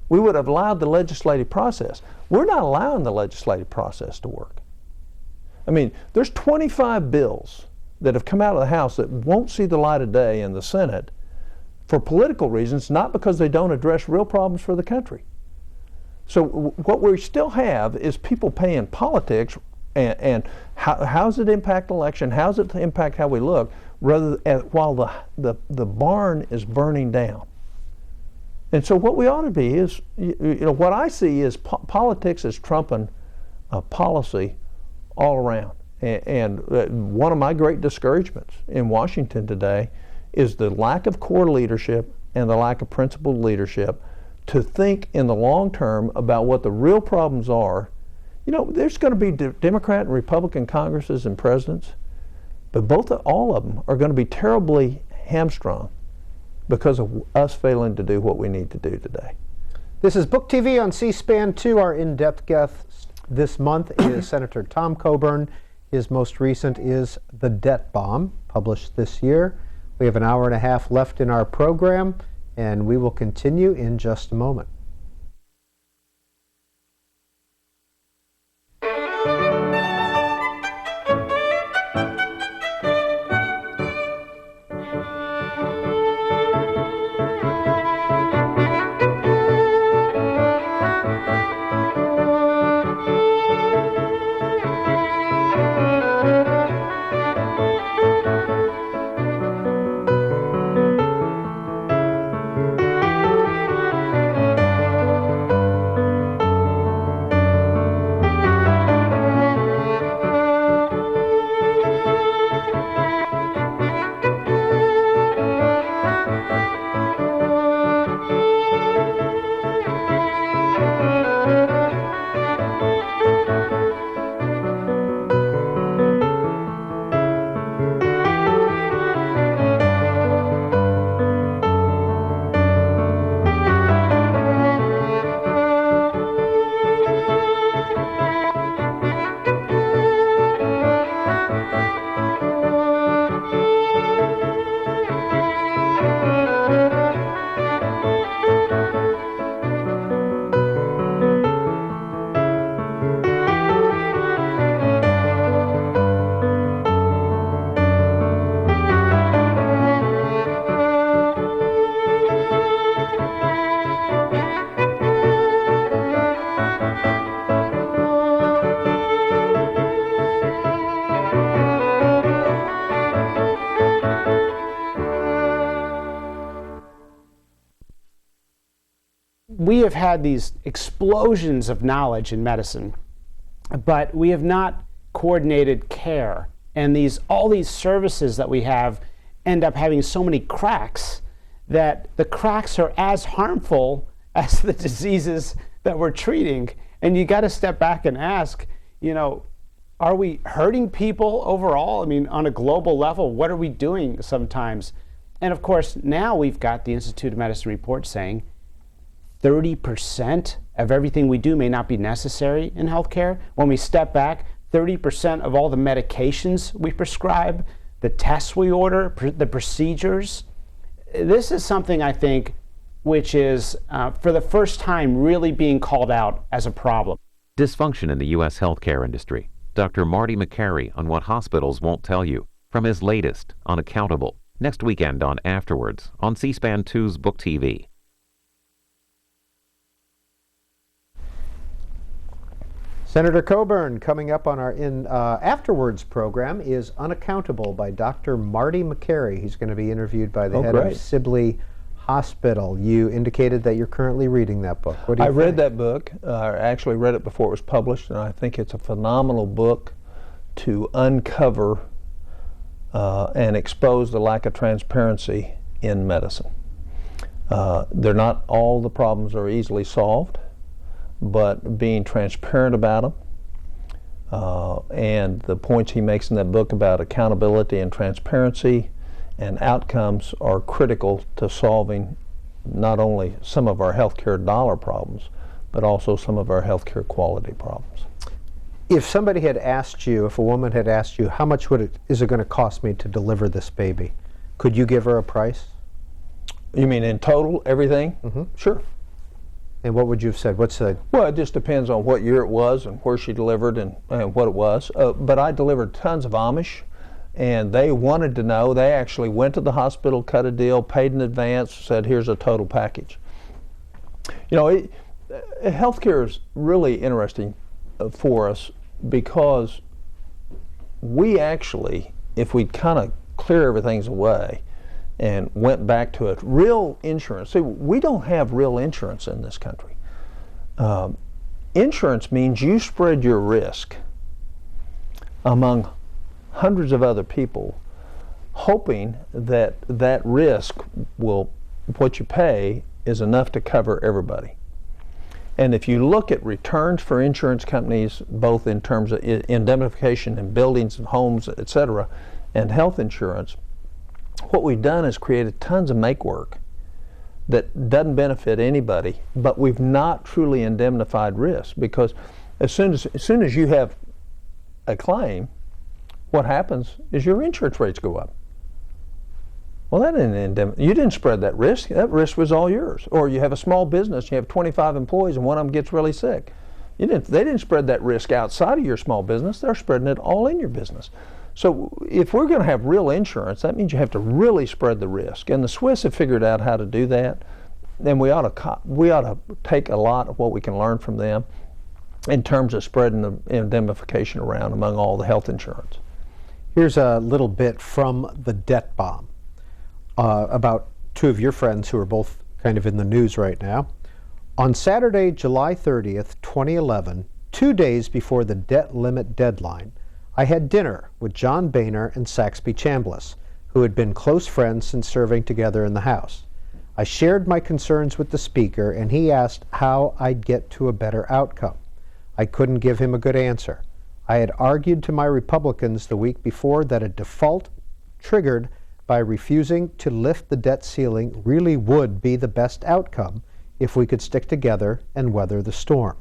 [SPEAKER 3] We would have allowed the legislative process. We're not allowing the legislative process to work. I mean, there's 25 bills that have come out of the House that won't see the light of day in the Senate for political reasons, not because they don't address real problems for the country. So what we still have is people paying politics and how does it impact election, how does it impact how we look, rather while the barn is burning down. And so what we ought to be is, what I see is politics is trumping policy all around. And one of my great discouragements in Washington today is the lack of core leadership and the lack of principled leadership to think in the long term about what the real problems are. There's going to be Democrat and Republican Congresses and presidents, but all of them are going to be terribly hamstrung because of us failing to do what we need to do today.
[SPEAKER 2] This is Book TV on C-SPAN 2. Our in-depth guest this month is Senator Tom Coburn. His most recent is The Debt Bomb, published this year. We have an hour and a half left in our program, and we will continue in just a moment.
[SPEAKER 11] We have had these explosions of knowledge in medicine, but we have not coordinated care. And all these services that we have end up having so many cracks that the cracks are as harmful as the diseases that we're treating. And you got to step back and ask, are we hurting people overall? I mean, on a global level, what are we doing sometimes? And of course, now we've got the Institute of Medicine report saying 30% of everything we do may not be necessary in healthcare. When we step back, 30% of all the medications we prescribe, the tests we order, the procedures. This is something, I think, which is, for the first time, really being called out as a problem.
[SPEAKER 12] Dysfunction in the U.S. healthcare industry. Dr. Marty McCary on what hospitals won't tell you, from his latest, Unaccountable, next weekend on Afterwards on C-SPAN 2's Book TV.
[SPEAKER 2] Senator Coburn, coming up on our Afterwards program is Unaccountable by Dr. Marty McCary. He's going to be interviewed by the head of Sibley Hospital. You indicated that you're currently reading that book. What do you think?
[SPEAKER 3] I read that book. I actually read it before it was published, and I think it's a phenomenal book to uncover and expose the lack of transparency in medicine. They're not all the problems are easily solved, but being transparent about them, and the points he makes in that book about accountability and transparency and outcomes are critical to solving not only some of our healthcare dollar problems, but also some of our healthcare quality problems.
[SPEAKER 2] If somebody had asked you, if a woman had asked you, how much is it going to cost me to deliver this baby, could you give her a price?
[SPEAKER 3] You mean in total, everything?
[SPEAKER 2] Mm-hmm.
[SPEAKER 3] Sure.
[SPEAKER 2] And what would you have said? What's the...
[SPEAKER 3] Well, it just depends on what year it was and where she delivered and what it was. But I delivered tons of Amish, and they wanted to know. They actually went to the hospital, cut a deal, paid in advance, said, here's a total package. You know, healthcare is really interesting for us because we actually, if we kind of clear everything away and went back to it, real insurance. See, we don't have real insurance in this country. Insurance means you spread your risk among hundreds of other people, hoping that that risk will, what you pay is enough to cover everybody. And if you look at returns for insurance companies, both in terms of indemnification in buildings and homes, et cetera, and health insurance, what we've done is created tons of make work that doesn't benefit anybody, but we've not truly indemnified risk, because as soon as you have a claim, what happens is your insurance rates go up. Well, that didn't you didn't spread that risk. That risk was all yours. Or you have a small business, you have 25 employees, and one of them gets really sick. They didn't spread that risk outside of your small business. They're spreading it all in your business. So if we're going to have real insurance, that means you have to really spread the risk. And the Swiss have figured out how to do that. And we ought to take a lot of what we can learn from them in terms of spreading the indemnification around among all the health insurance.
[SPEAKER 2] Here's a little bit from the debt bomb about two of your friends who are both kind of in the news right now. On Saturday, July 30th, 2011, 2 days before the debt limit deadline, I had dinner with John Boehner and Saxby Chambliss, who had been close friends since serving together in the House. I shared my concerns with the Speaker, and he asked how I'd get to a better outcome. I couldn't give him a good answer. I had argued to my Republicans the week before that a default triggered by refusing to lift the debt ceiling really would be the best outcome if we could stick together and weather the storm.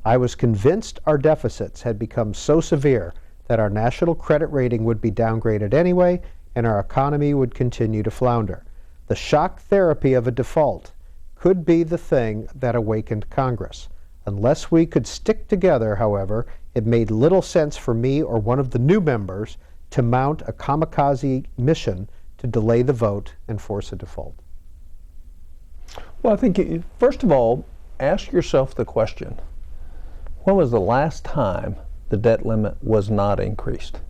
[SPEAKER 2] I was convinced our deficits had become so severe that our national credit rating would be downgraded anyway, and our economy would continue to flounder. The shock therapy of a default could be the thing that awakened Congress. Unless we could stick together, however, it made little sense for me or one of the new members to mount a kamikaze mission to delay the vote and force a default.
[SPEAKER 3] Well, I think, first of all, ask yourself the question, when was the last time the debt limit was not increased?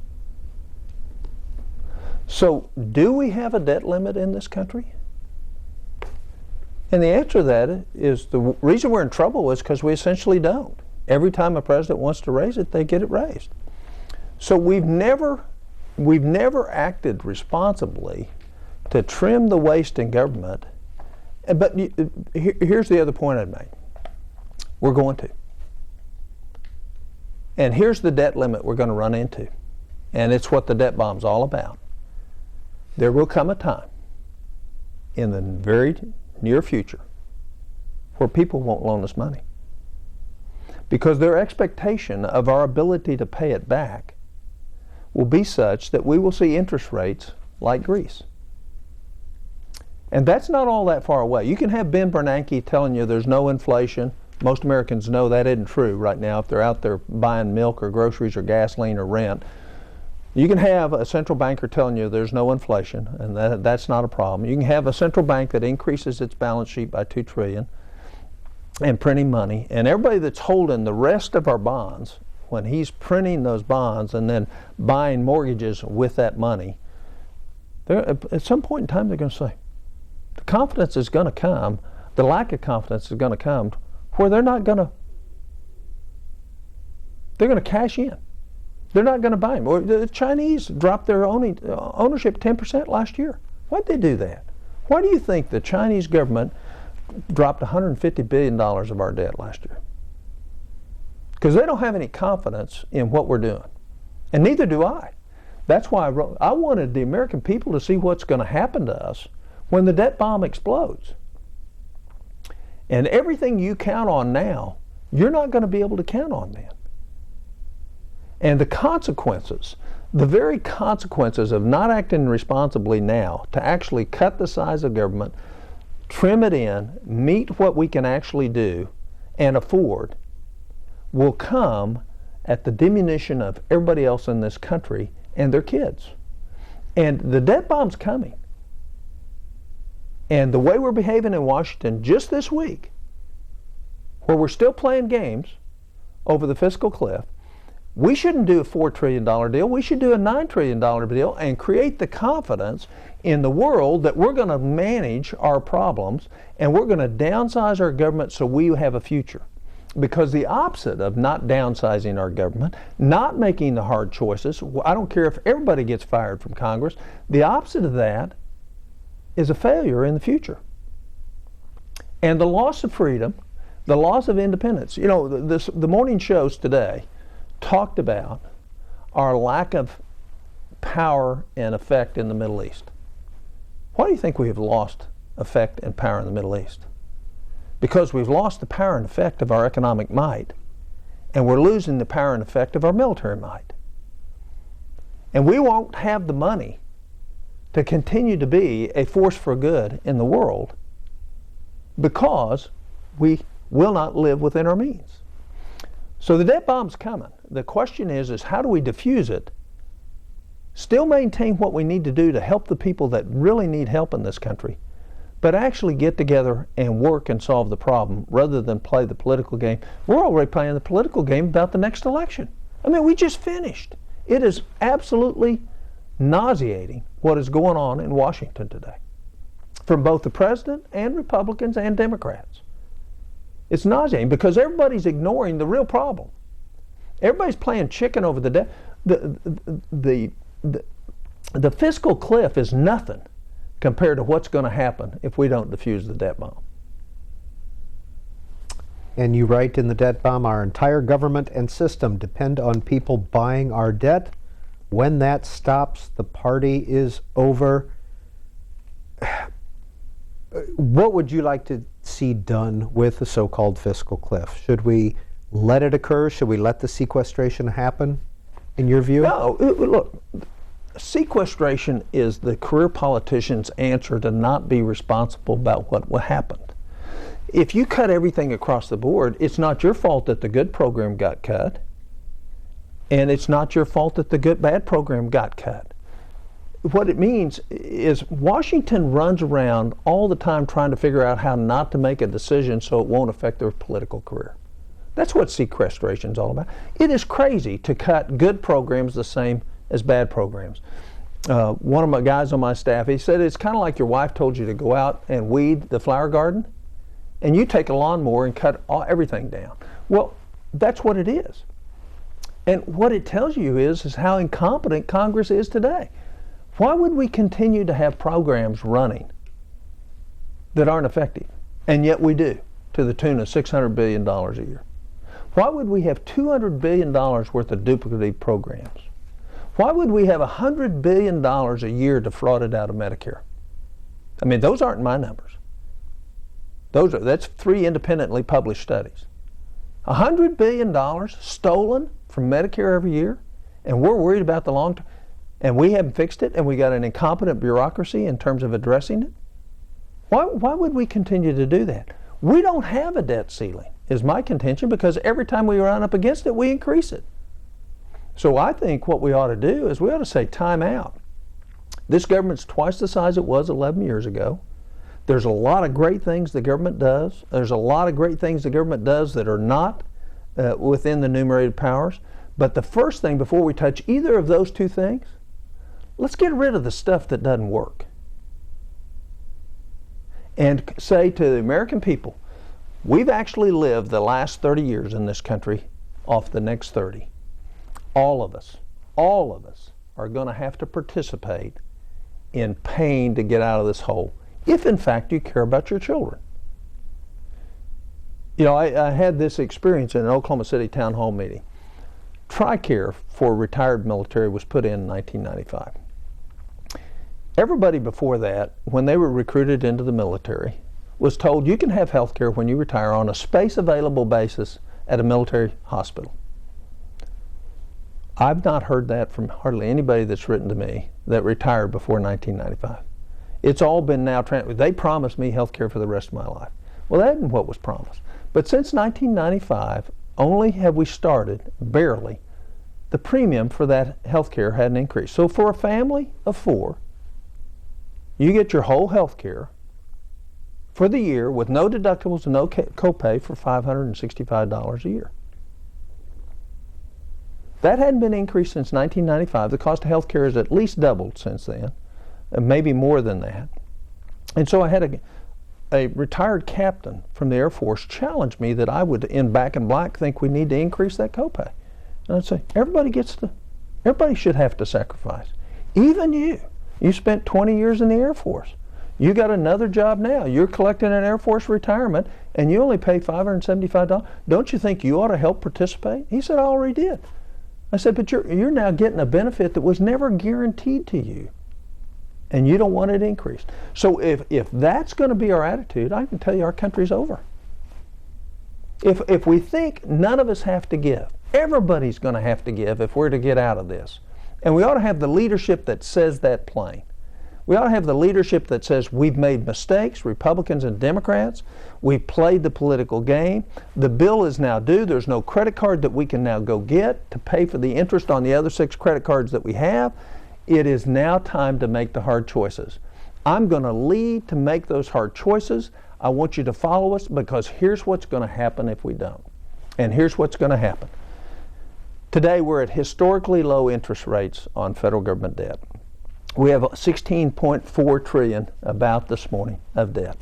[SPEAKER 3] So, do we have a debt limit in this country? And the answer to that is the reason we're in trouble is because we essentially don't. Every time a president wants to raise it, they get it raised. So we've never acted responsibly to trim the waste in government. But here's the other point I'd make. We're going to. And here's the debt limit we're going to run into. And it's what the debt bomb's all about. There will come a time in the very near future where people won't loan us money, because their expectation of our ability to pay it back will be such that we will see interest rates like Greece. And that's not all that far away. You can have Ben Bernanke telling you there's no inflation. Most Americans know that isn't true right now if they're out there buying milk or groceries or gasoline or rent. You can have a central banker telling you there's no inflation, and that's not a problem. You can have a central bank that increases its balance sheet by $2 trillion and printing money, and everybody that's holding the rest of our bonds, when he's printing those bonds and then buying mortgages with that money, at some point in time they're going to say, the confidence is going to come, the lack of confidence is going to come where they're going to cash in. They're not going to buy them. Or the Chinese dropped their ownership 10% last year. Why'd they do that? Why do you think the Chinese government dropped $150 billion of our debt last year? Because they don't have any confidence in what we're doing. And neither do I. That's why I wanted the American people to see what's going to happen to us when the debt bomb explodes. And everything you count on now, you're not going to be able to count on then. And the consequences, the very consequences of not acting responsibly now to actually cut the size of government, trim it in, meet what we can actually do and afford, will come at the diminution of everybody else in this country and their kids. And the debt bomb's coming. And the way we're behaving in Washington just this week, where we're still playing games over the fiscal cliff, we shouldn't do a $4 trillion deal. We should do a $9 trillion deal and create the confidence in the world that we're going to manage our problems and we're going to downsize our government so we have a future. Because the opposite of not downsizing our government, not making the hard choices, I don't care if everybody gets fired from Congress, the opposite of that is a failure in the future. And the loss of freedom, the loss of independence. You know, the morning shows today talked about our lack of power and effect in the Middle East. Why do you think we have lost effect and power in the Middle East? Because we've lost the power and effect of our economic might, and we're losing the power and effect of our military might. And we won't have the money to continue to be a force for good in the world because we will not live within our means. So the debt bomb's coming. The question is how do we diffuse it, still maintain what we need to do to help the people that really need help in this country, but actually get together and work and solve the problem rather than play the political game. We're already playing the political game about the next election. I mean, we just finished. It is absolutely nauseating what is going on in Washington today from both the president and Republicans and Democrats. It's nauseating because everybody's ignoring the real problem. Everybody's playing chicken over the debt. The fiscal cliff is nothing compared to what's going to happen if we don't defuse the debt bomb.
[SPEAKER 2] And you write in the debt bomb, our entire government and system depend on people buying our debt. When that stops, the party is over. What would you like to see done with the so-called fiscal cliff? Should we let it occur? Should we let the sequestration happen, in your view?
[SPEAKER 3] No, look, sequestration is the career politician's answer to not be responsible about what happened. If you cut everything across the board, it's not your fault that the good program got cut, and it's not your fault that the bad program got cut. What it means is Washington runs around all the time trying to figure out how not to make a decision so it won't affect their political career. That's what sequestration is all about. It is crazy to cut good programs the same as bad programs. One of my guys on my staff, he said it's kind of like your wife told you to go out and weed the flower garden, and you take a lawnmower and cut everything down. Well, that's what it is. And what it tells you is how incompetent Congress is today. Why would we continue to have programs running that aren't effective? And yet we do, to the tune of $600 billion a year. Why would we have $200 billion worth of duplicative programs? Why would we have $100 billion a year defrauded out of Medicare? I mean, those aren't my numbers. That's 3 independently published studies. $100 billion stolen from Medicare every year, and we're worried about the long term. And we haven't fixed it, and we got an incompetent bureaucracy in terms of addressing it? Why would we continue to do that? We don't have a debt ceiling, is my contention, because every time we run up against it, we increase it. So I think what we ought to do is we ought to say time out. This government's twice the size it was 11 years ago. There's a lot of great things the government does. There's a lot of great things the government does that are not within the enumerated powers. But the first thing, before we touch either of those two things, let's get rid of the stuff that doesn't work. And say to the American people, we've actually lived the last 30 years in this country off the next 30. All of us are going to have to participate in paying to get out of this hole, if in fact you care about your children. You know, I had this experience in an Oklahoma City town hall meeting. TRICARE for retired military was put in 1995. Everybody before that, when they were recruited into the military, was told you can have health care when you retire on a space available basis at a military hospital. I've not heard that from hardly anybody that's written to me that retired before 1995. It's all been now they promised me health care for the rest of my life. Well, that isn't what was promised. But since 1995, only have we started, barely, the premium for that health care hadn't increased. So for a family of 4, you get your whole health care for the year with no deductibles and no copay for $565 a year. That hadn't been increased since 1995. The cost of health care has at least doubled since then, and maybe more than that. And so I had a retired captain from the Air Force challenge me that I would, in Back in Black, think we need to increase that copay. And I'd say, everybody should have to sacrifice. Even you. You spent 20 years in the Air Force. You got another job now. You're collecting an Air Force retirement, and you only pay $575. Don't you think you ought to help participate? He said, I already did. I said, but you're now getting a benefit that was never guaranteed to you, and you don't want it increased. So if that's going to be our attitude, I can tell you our country's over. If we think none of us have to give, everybody's going to have to give if we're to get out of this. And we ought to have the leadership that says that plain. We ought to have the leadership that says we've made mistakes, Republicans and Democrats. We've played the political game. The bill is now due. There's no credit card that we can now go get to pay for the interest on the other 6 credit cards that we have. It is now time to make the hard choices. I'm going to lead to make those hard choices. I want you to follow us, because here's what's going to happen if we don't. And here's what's going to happen. Today we're at historically low interest rates on federal government debt. We have $16.4 trillion about this morning of debt.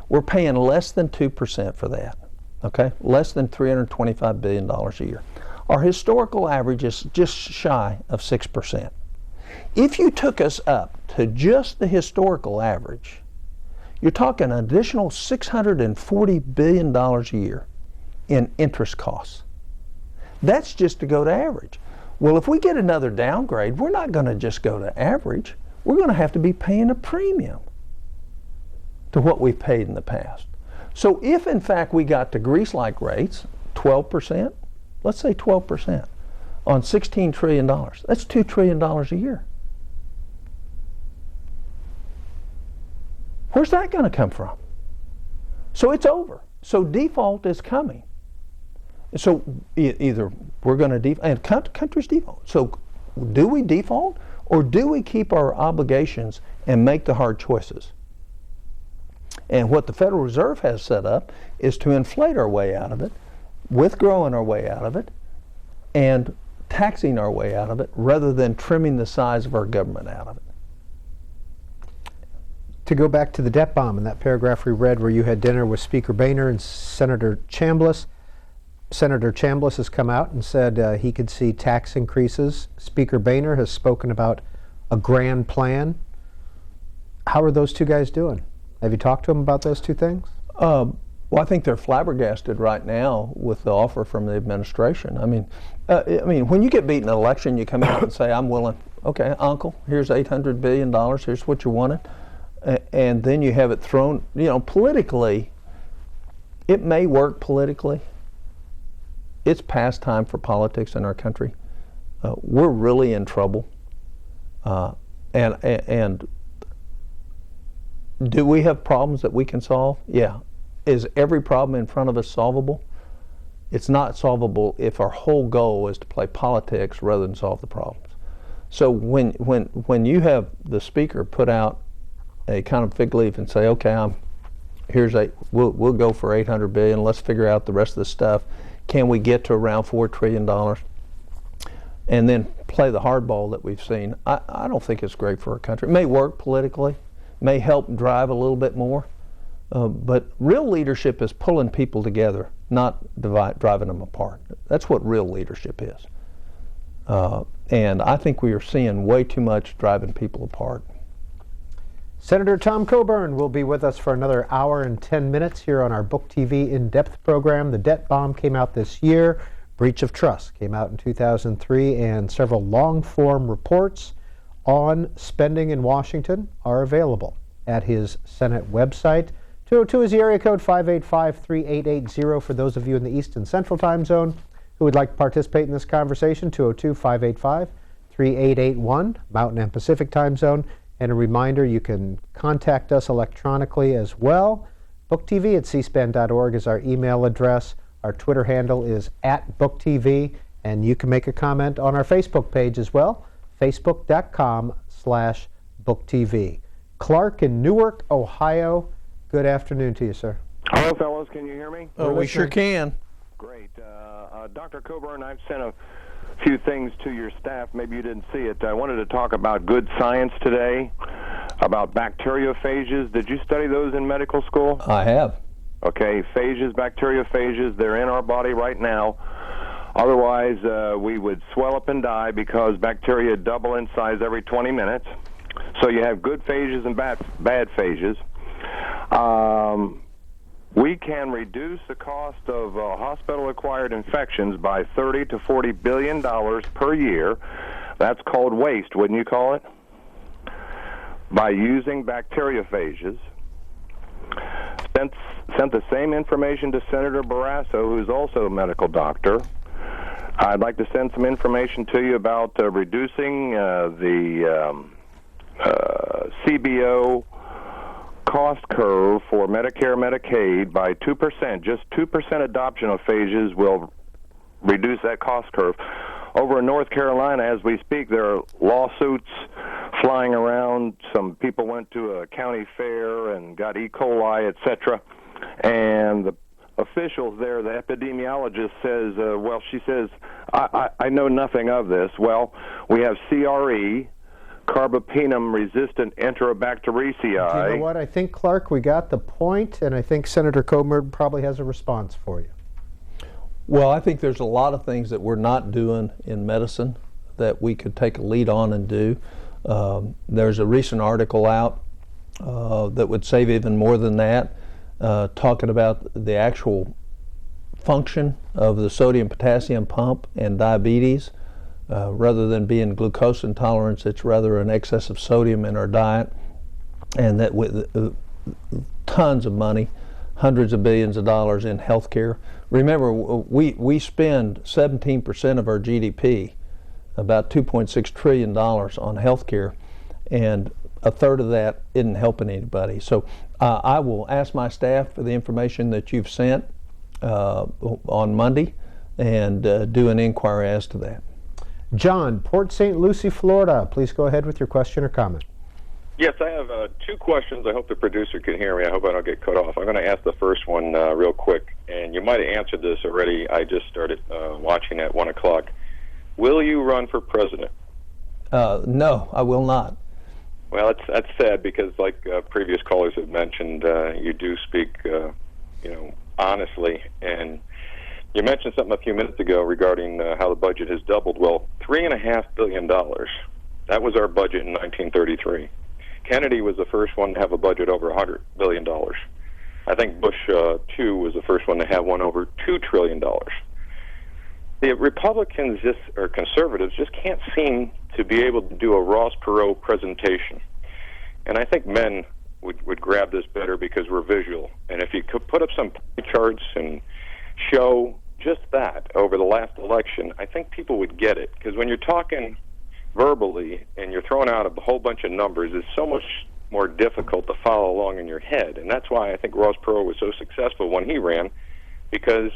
[SPEAKER 3] We're paying less than 2% for that, okay? Less than $325 billion a year. Our historical average is just shy of 6%. If you took us up to just the historical average, you're talking an additional $640 billion a year in interest costs. That's just to go to average. Well, if we get another downgrade, we're not going to just go to average. We're going to have to be paying a premium to what we've paid in the past. So if, in fact, we got to Greece-like rates, 12%, let's say 12%, on $16 trillion, that's $2 trillion a year. Where's that going to come from? So it's over. So default is coming. So either we're going to default, and countries default. So do we default, or do we keep our obligations and make the hard choices? And what the Federal Reserve has set up is to inflate our way out of it, with growing our way out of it, and taxing our way out of it, rather than trimming the size of our government out of it.
[SPEAKER 2] To go back to the debt bomb and that paragraph we read where you had dinner with Speaker Boehner and Senator Chambliss, Senator Chambliss has come out and said he could see tax increases. Speaker Boehner has spoken about a grand plan. How are those two guys doing? Have you talked to them about those two things?
[SPEAKER 3] Well, I think they're flabbergasted right now with the offer from the administration. I mean, when you get beat in an election, you come out and say, I'm willing, okay, uncle, here's $800 billion, here's what you wanted. And then you have it thrown, politically, it may work politically. It's past time for politics in our country. We're really in trouble. And do we have problems that we can solve? Yeah. Is every problem in front of us solvable? It's not solvable if our whole goal is to play politics rather than solve the problems. So when you have the speaker put out a kind of fig leaf and say, okay, we'll go for $800 billion. Let's figure out the rest of the stuff. Can we get to around $4 trillion? And then play the hardball that we've seen. I don't think it's great for our country. It may work politically, may help drive a little bit more, but real leadership is pulling people together, not driving them apart. That's what real leadership is. And I think we are seeing way too much driving people apart.
[SPEAKER 2] Senator Tom Coburn will be with us for another hour and 10 minutes here on our BOOKTV in-depth program. The debt bomb came out this year. Breach of Trust came out in 2003, and several long-form reports on spending in Washington are available at his Senate website. 202 is the area code, 585-3880 for those of you in the East and Central time zone who would like to participate in this conversation. 202-585-3881, Mountain and Pacific time zone. And a reminder, you can contact us electronically as well. BOOKTV@cspan.org is our email address. Our Twitter handle is @BOOKTV, and you can make a comment on our Facebook page as well, facebook.com/BOOKTV. Clark in Newark, Ohio, good afternoon to you, sir.
[SPEAKER 13] Hello, fellows. Can you hear me?
[SPEAKER 3] Oh, we sure can.
[SPEAKER 13] Great. Dr. Coburn, I've sent a few things to your staff. Maybe you didn't see it. I wanted to talk about good science today, about bacteriophages. Did you study those in medical school?
[SPEAKER 3] I have.
[SPEAKER 13] Okay, phages, bacteriophages, they're in our body right now. Otherwise, we would swell up and die because bacteria double in size every 20 minutes. So you have good phages and bad phages. We can reduce the cost of hospital-acquired infections by $30 to $40 billion per year. That's called waste, wouldn't you call it? By using bacteriophages. Sent the same information to Senator Barrasso, who's also a medical doctor. I'd like to send some information to you about reducing the CBO cost curve for Medicare, Medicaid by 2%. Just 2% adoption of phages will reduce that cost curve. Over in North Carolina, as we speak, there are lawsuits flying around. Some people went to a county fair and got E. coli, etc. And the officials there, the epidemiologist says, she says, I know nothing of this. Well, we have CRE, carbapenem-resistant Enterobacteriaceae.
[SPEAKER 2] Do you know what? I think, Clark, we got the point, and I think Senator Coburn probably has a response for you.
[SPEAKER 3] Well, I think there's a lot of things that we're not doing in medicine that we could take a lead on and do. There's a recent article out that would save even more than that, talking about the actual function of the sodium-potassium pump and diabetes. Rather than being glucose intolerance, it's rather an excess of sodium in our diet, and that with tons of money, hundreds of billions of dollars in healthcare. Remember, we spend 17% of our GDP, about $2.6 trillion on healthcare, and a third of that isn't helping anybody. So I will ask my staff for the information that you've sent on Monday and do an inquiry as to that.
[SPEAKER 2] John, Port St. Lucie, Florida. Please go ahead with your question or comment.
[SPEAKER 14] Yes, I have two questions. I hope the producer can hear me. I hope I don't get cut off. I'm going to ask the first one real quick, and you might have answered this already. I just started watching at 1 o'clock. Will you run for president?
[SPEAKER 3] No, I will not.
[SPEAKER 14] Well, that's sad because, like previous callers have mentioned, you do speak, honestly, and you mentioned something a few minutes ago regarding how the budget has doubled. Well, $3.5 billion. That was our budget in 1933. Kennedy was the first one to have a budget over $100 billion. I think Bush, too, was the first one to have one over $2 trillion. The Republicans or conservatives just can't seem to be able to do a Ross Perot presentation. And I think men would grab this better because we're visual. And if you could put up some charts and show just that over the last election, I think people would get it. Because when you're talking verbally and you're throwing out a whole bunch of numbers, it's so much more difficult to follow along in your head. And that's why I think Ross Perot was so successful when he ran, because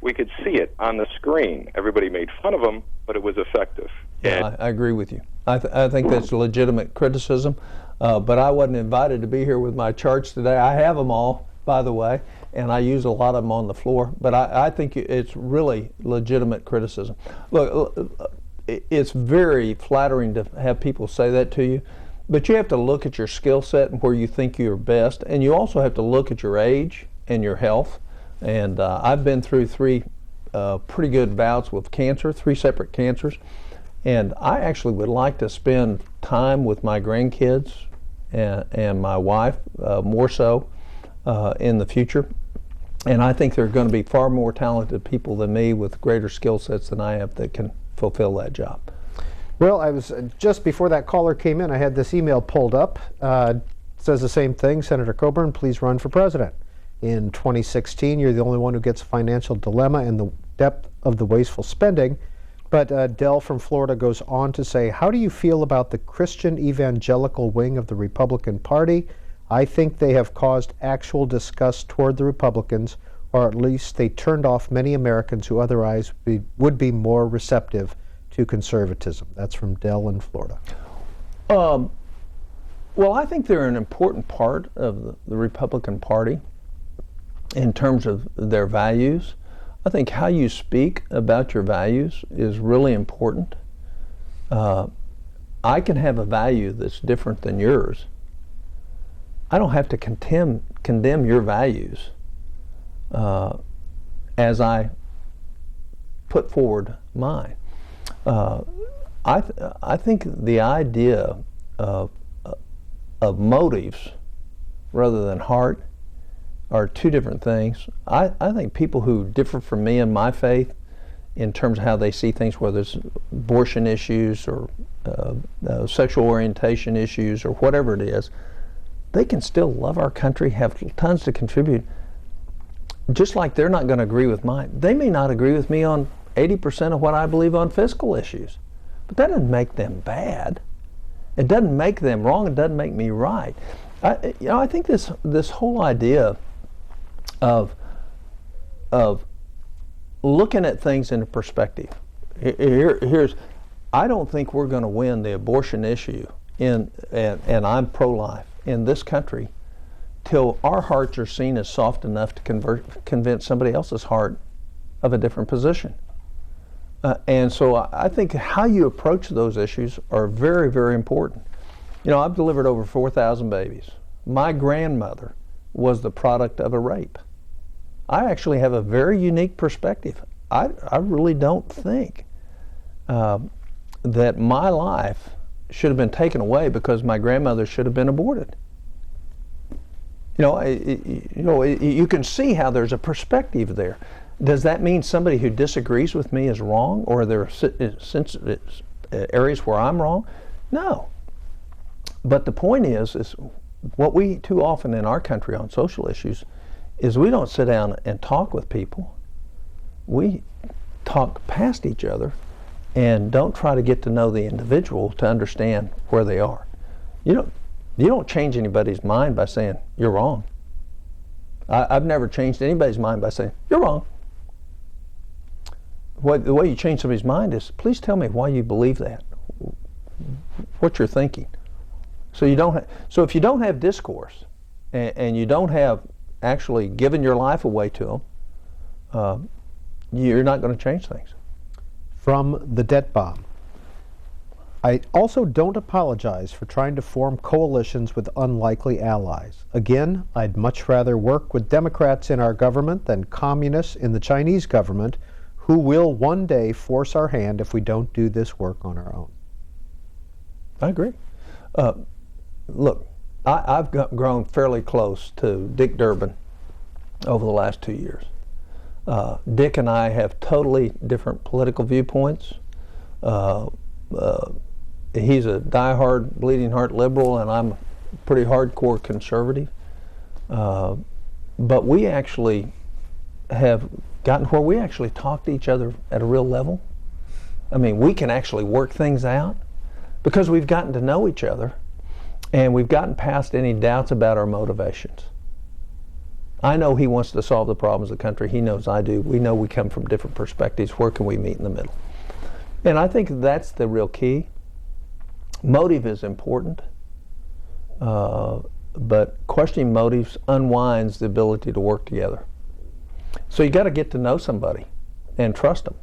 [SPEAKER 14] we could see it on the screen. Everybody made fun of him, but it was effective.
[SPEAKER 3] Yeah, I agree with you. I think that's legitimate criticism, but I wasn't invited to be here with my charts today. I have them all, by the way, and I use a lot of them on the floor, but I think it's really legitimate criticism. Look, it's very flattering to have people say that to you, but you have to look at your skill set and where you think you're best, and you also have to look at your age and your health. And I've been through three pretty good bouts with cancer, 3 separate cancers, and I actually would like to spend time with my grandkids and my wife more so in the future. And I think there are going to be far more talented people than me with greater skill sets than I have that can fulfill that job.
[SPEAKER 2] Well, I was just before that caller came in, I had this email pulled up. It says the same thing. Senator Coburn, please run for president. In 2016, you're the only one who gets a financial dilemma and the depth of the wasteful spending. But Dell from Florida goes on to say, how do you feel about the Christian evangelical wing of the Republican Party? I think they have caused actual disgust toward the Republicans, or at least they turned off many Americans who otherwise would be more receptive to conservatism. That's from Dell in Florida.
[SPEAKER 3] Well, I think they're an important part of the Republican Party in terms of their values. I think how you speak about your values is really important. I can have a value that's different than yours. I don't have to condemn your values as I put forward mine. I think the idea of motives rather than heart are two different things. I think people who differ from me in my faith in terms of how they see things, whether it's abortion issues or sexual orientation issues or whatever it is, they can still love our country, have tons to contribute. Just like they're not going to agree with mine. They may not agree with me on 80% of what I believe on fiscal issues, but that doesn't make them bad. It doesn't make them wrong. It doesn't make me right. I think this whole idea of looking at things in a perspective. Here's, I don't think we're going to win the abortion issue and I'm pro-life in this country till our hearts are seen as soft enough to convince somebody else's heart of a different position. And so I think how you approach those issues are very, very important. You know, I've delivered over 4,000 babies. My grandmother was the product of a rape. I actually have a very unique perspective. I really don't think that my life should have been taken away because my grandmother should have been aborted. You can see how there's a perspective there. Does that mean somebody who disagrees with me is wrong, or are there areas where I'm wrong? No. But the point is what we too often in our country on social issues is we don't sit down and talk with people. We talk past each other and don't try to get to know the individual to understand where they are. You don't change anybody's mind by saying, you're wrong. I've never changed anybody's mind by saying, you're wrong. The way you change somebody's mind is, please tell me why you believe that, what you're thinking. So if you don't have discourse and you don't have actually given your life away to them, you're not going to change things.
[SPEAKER 2] From the debt bomb. I also don't apologize for trying to form coalitions with unlikely allies. Again, I'd much rather work with Democrats in our government than communists in the Chinese government, who will one day force our hand if we don't do this work on our own.
[SPEAKER 3] I agree. Look, I've grown fairly close to Dick Durbin over the last 2 years. Dick and I have totally different political viewpoints. He's a diehard, bleeding heart liberal, and I'm a pretty hardcore conservative. But we actually have gotten where we actually talk to each other at a real level. I mean, we can actually work things out because we've gotten to know each other and we've gotten past any doubts about our motivations. I know he wants to solve the problems of the country. He knows I do. We know we come from different perspectives. Where can we meet in the middle? And I think that's the real key. Motive is important, but questioning motives unwinds the ability to work together. So you got to get to know somebody and trust them.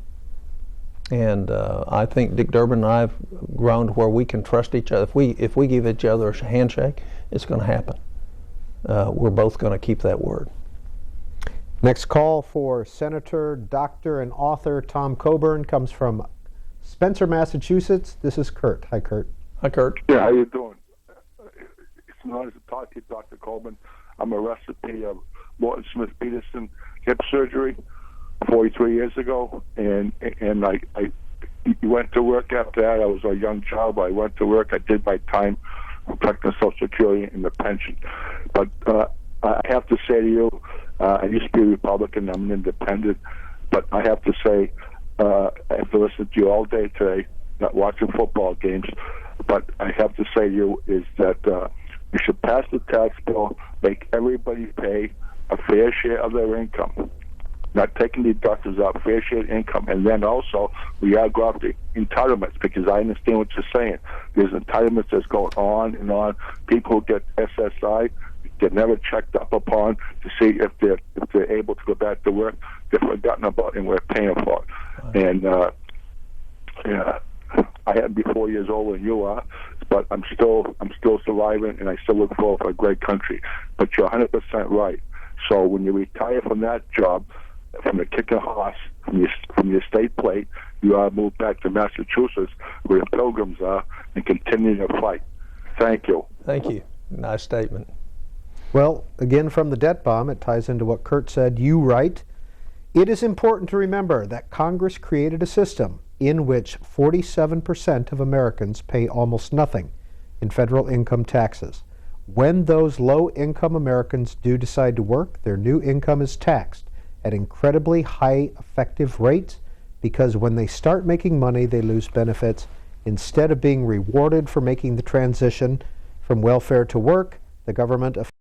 [SPEAKER 3] And I think Dick Durbin and I have grown to where we can trust each other. If we give each other a handshake, it's going to happen. We're both going to keep that word.
[SPEAKER 2] Next call for Senator, Doctor, and author Tom Coburn comes from Spencer, Massachusetts. This is Kurt. Hi, Kurt.
[SPEAKER 3] Hi, Kurt.
[SPEAKER 15] Yeah, how you doing? It's nice to talk to you, Dr. Coburn. I'm a recipient of Morton Smith Peterson hip surgery 43 years ago, and I went to work after that. I was a young child, but I went to work. I did my time protecting Social Security and the pension. But I have to say to you, I used to be a Republican. I'm an independent, but I have to say I've listened to you all day today, not watching football games, but I have to say to you is that you should pass the tax bill, make everybody pay a fair share of their income, not taking the deductions out, fair share of income. And then also, we are going after entitlements, because I understand what you're saying. There's entitlements that's going on and on. People who get SSI, they're never checked up upon to see if they're able to go back to work. They're forgotten about, and we're paying for it. And yeah, I am 4 years older than you are, but I'm still surviving, and I still look forward for a great country. But you're 100% right. So when you retire from that job, from the kicking horse, from your state plate, you are moved back to Massachusetts, where the Pilgrims are, and continue your fight. Thank you.
[SPEAKER 3] Thank you. Nice statement.
[SPEAKER 2] Well, again, from the debt bomb, it ties into what Kurt said. You write, it is important to remember that Congress created a system in which 47% of Americans pay almost nothing in federal income taxes. When those low-income Americans do decide to work, their new income is taxed at incredibly high effective rates, because when they start making money, they lose benefits. Instead of being rewarded for making the transition from welfare to work, the government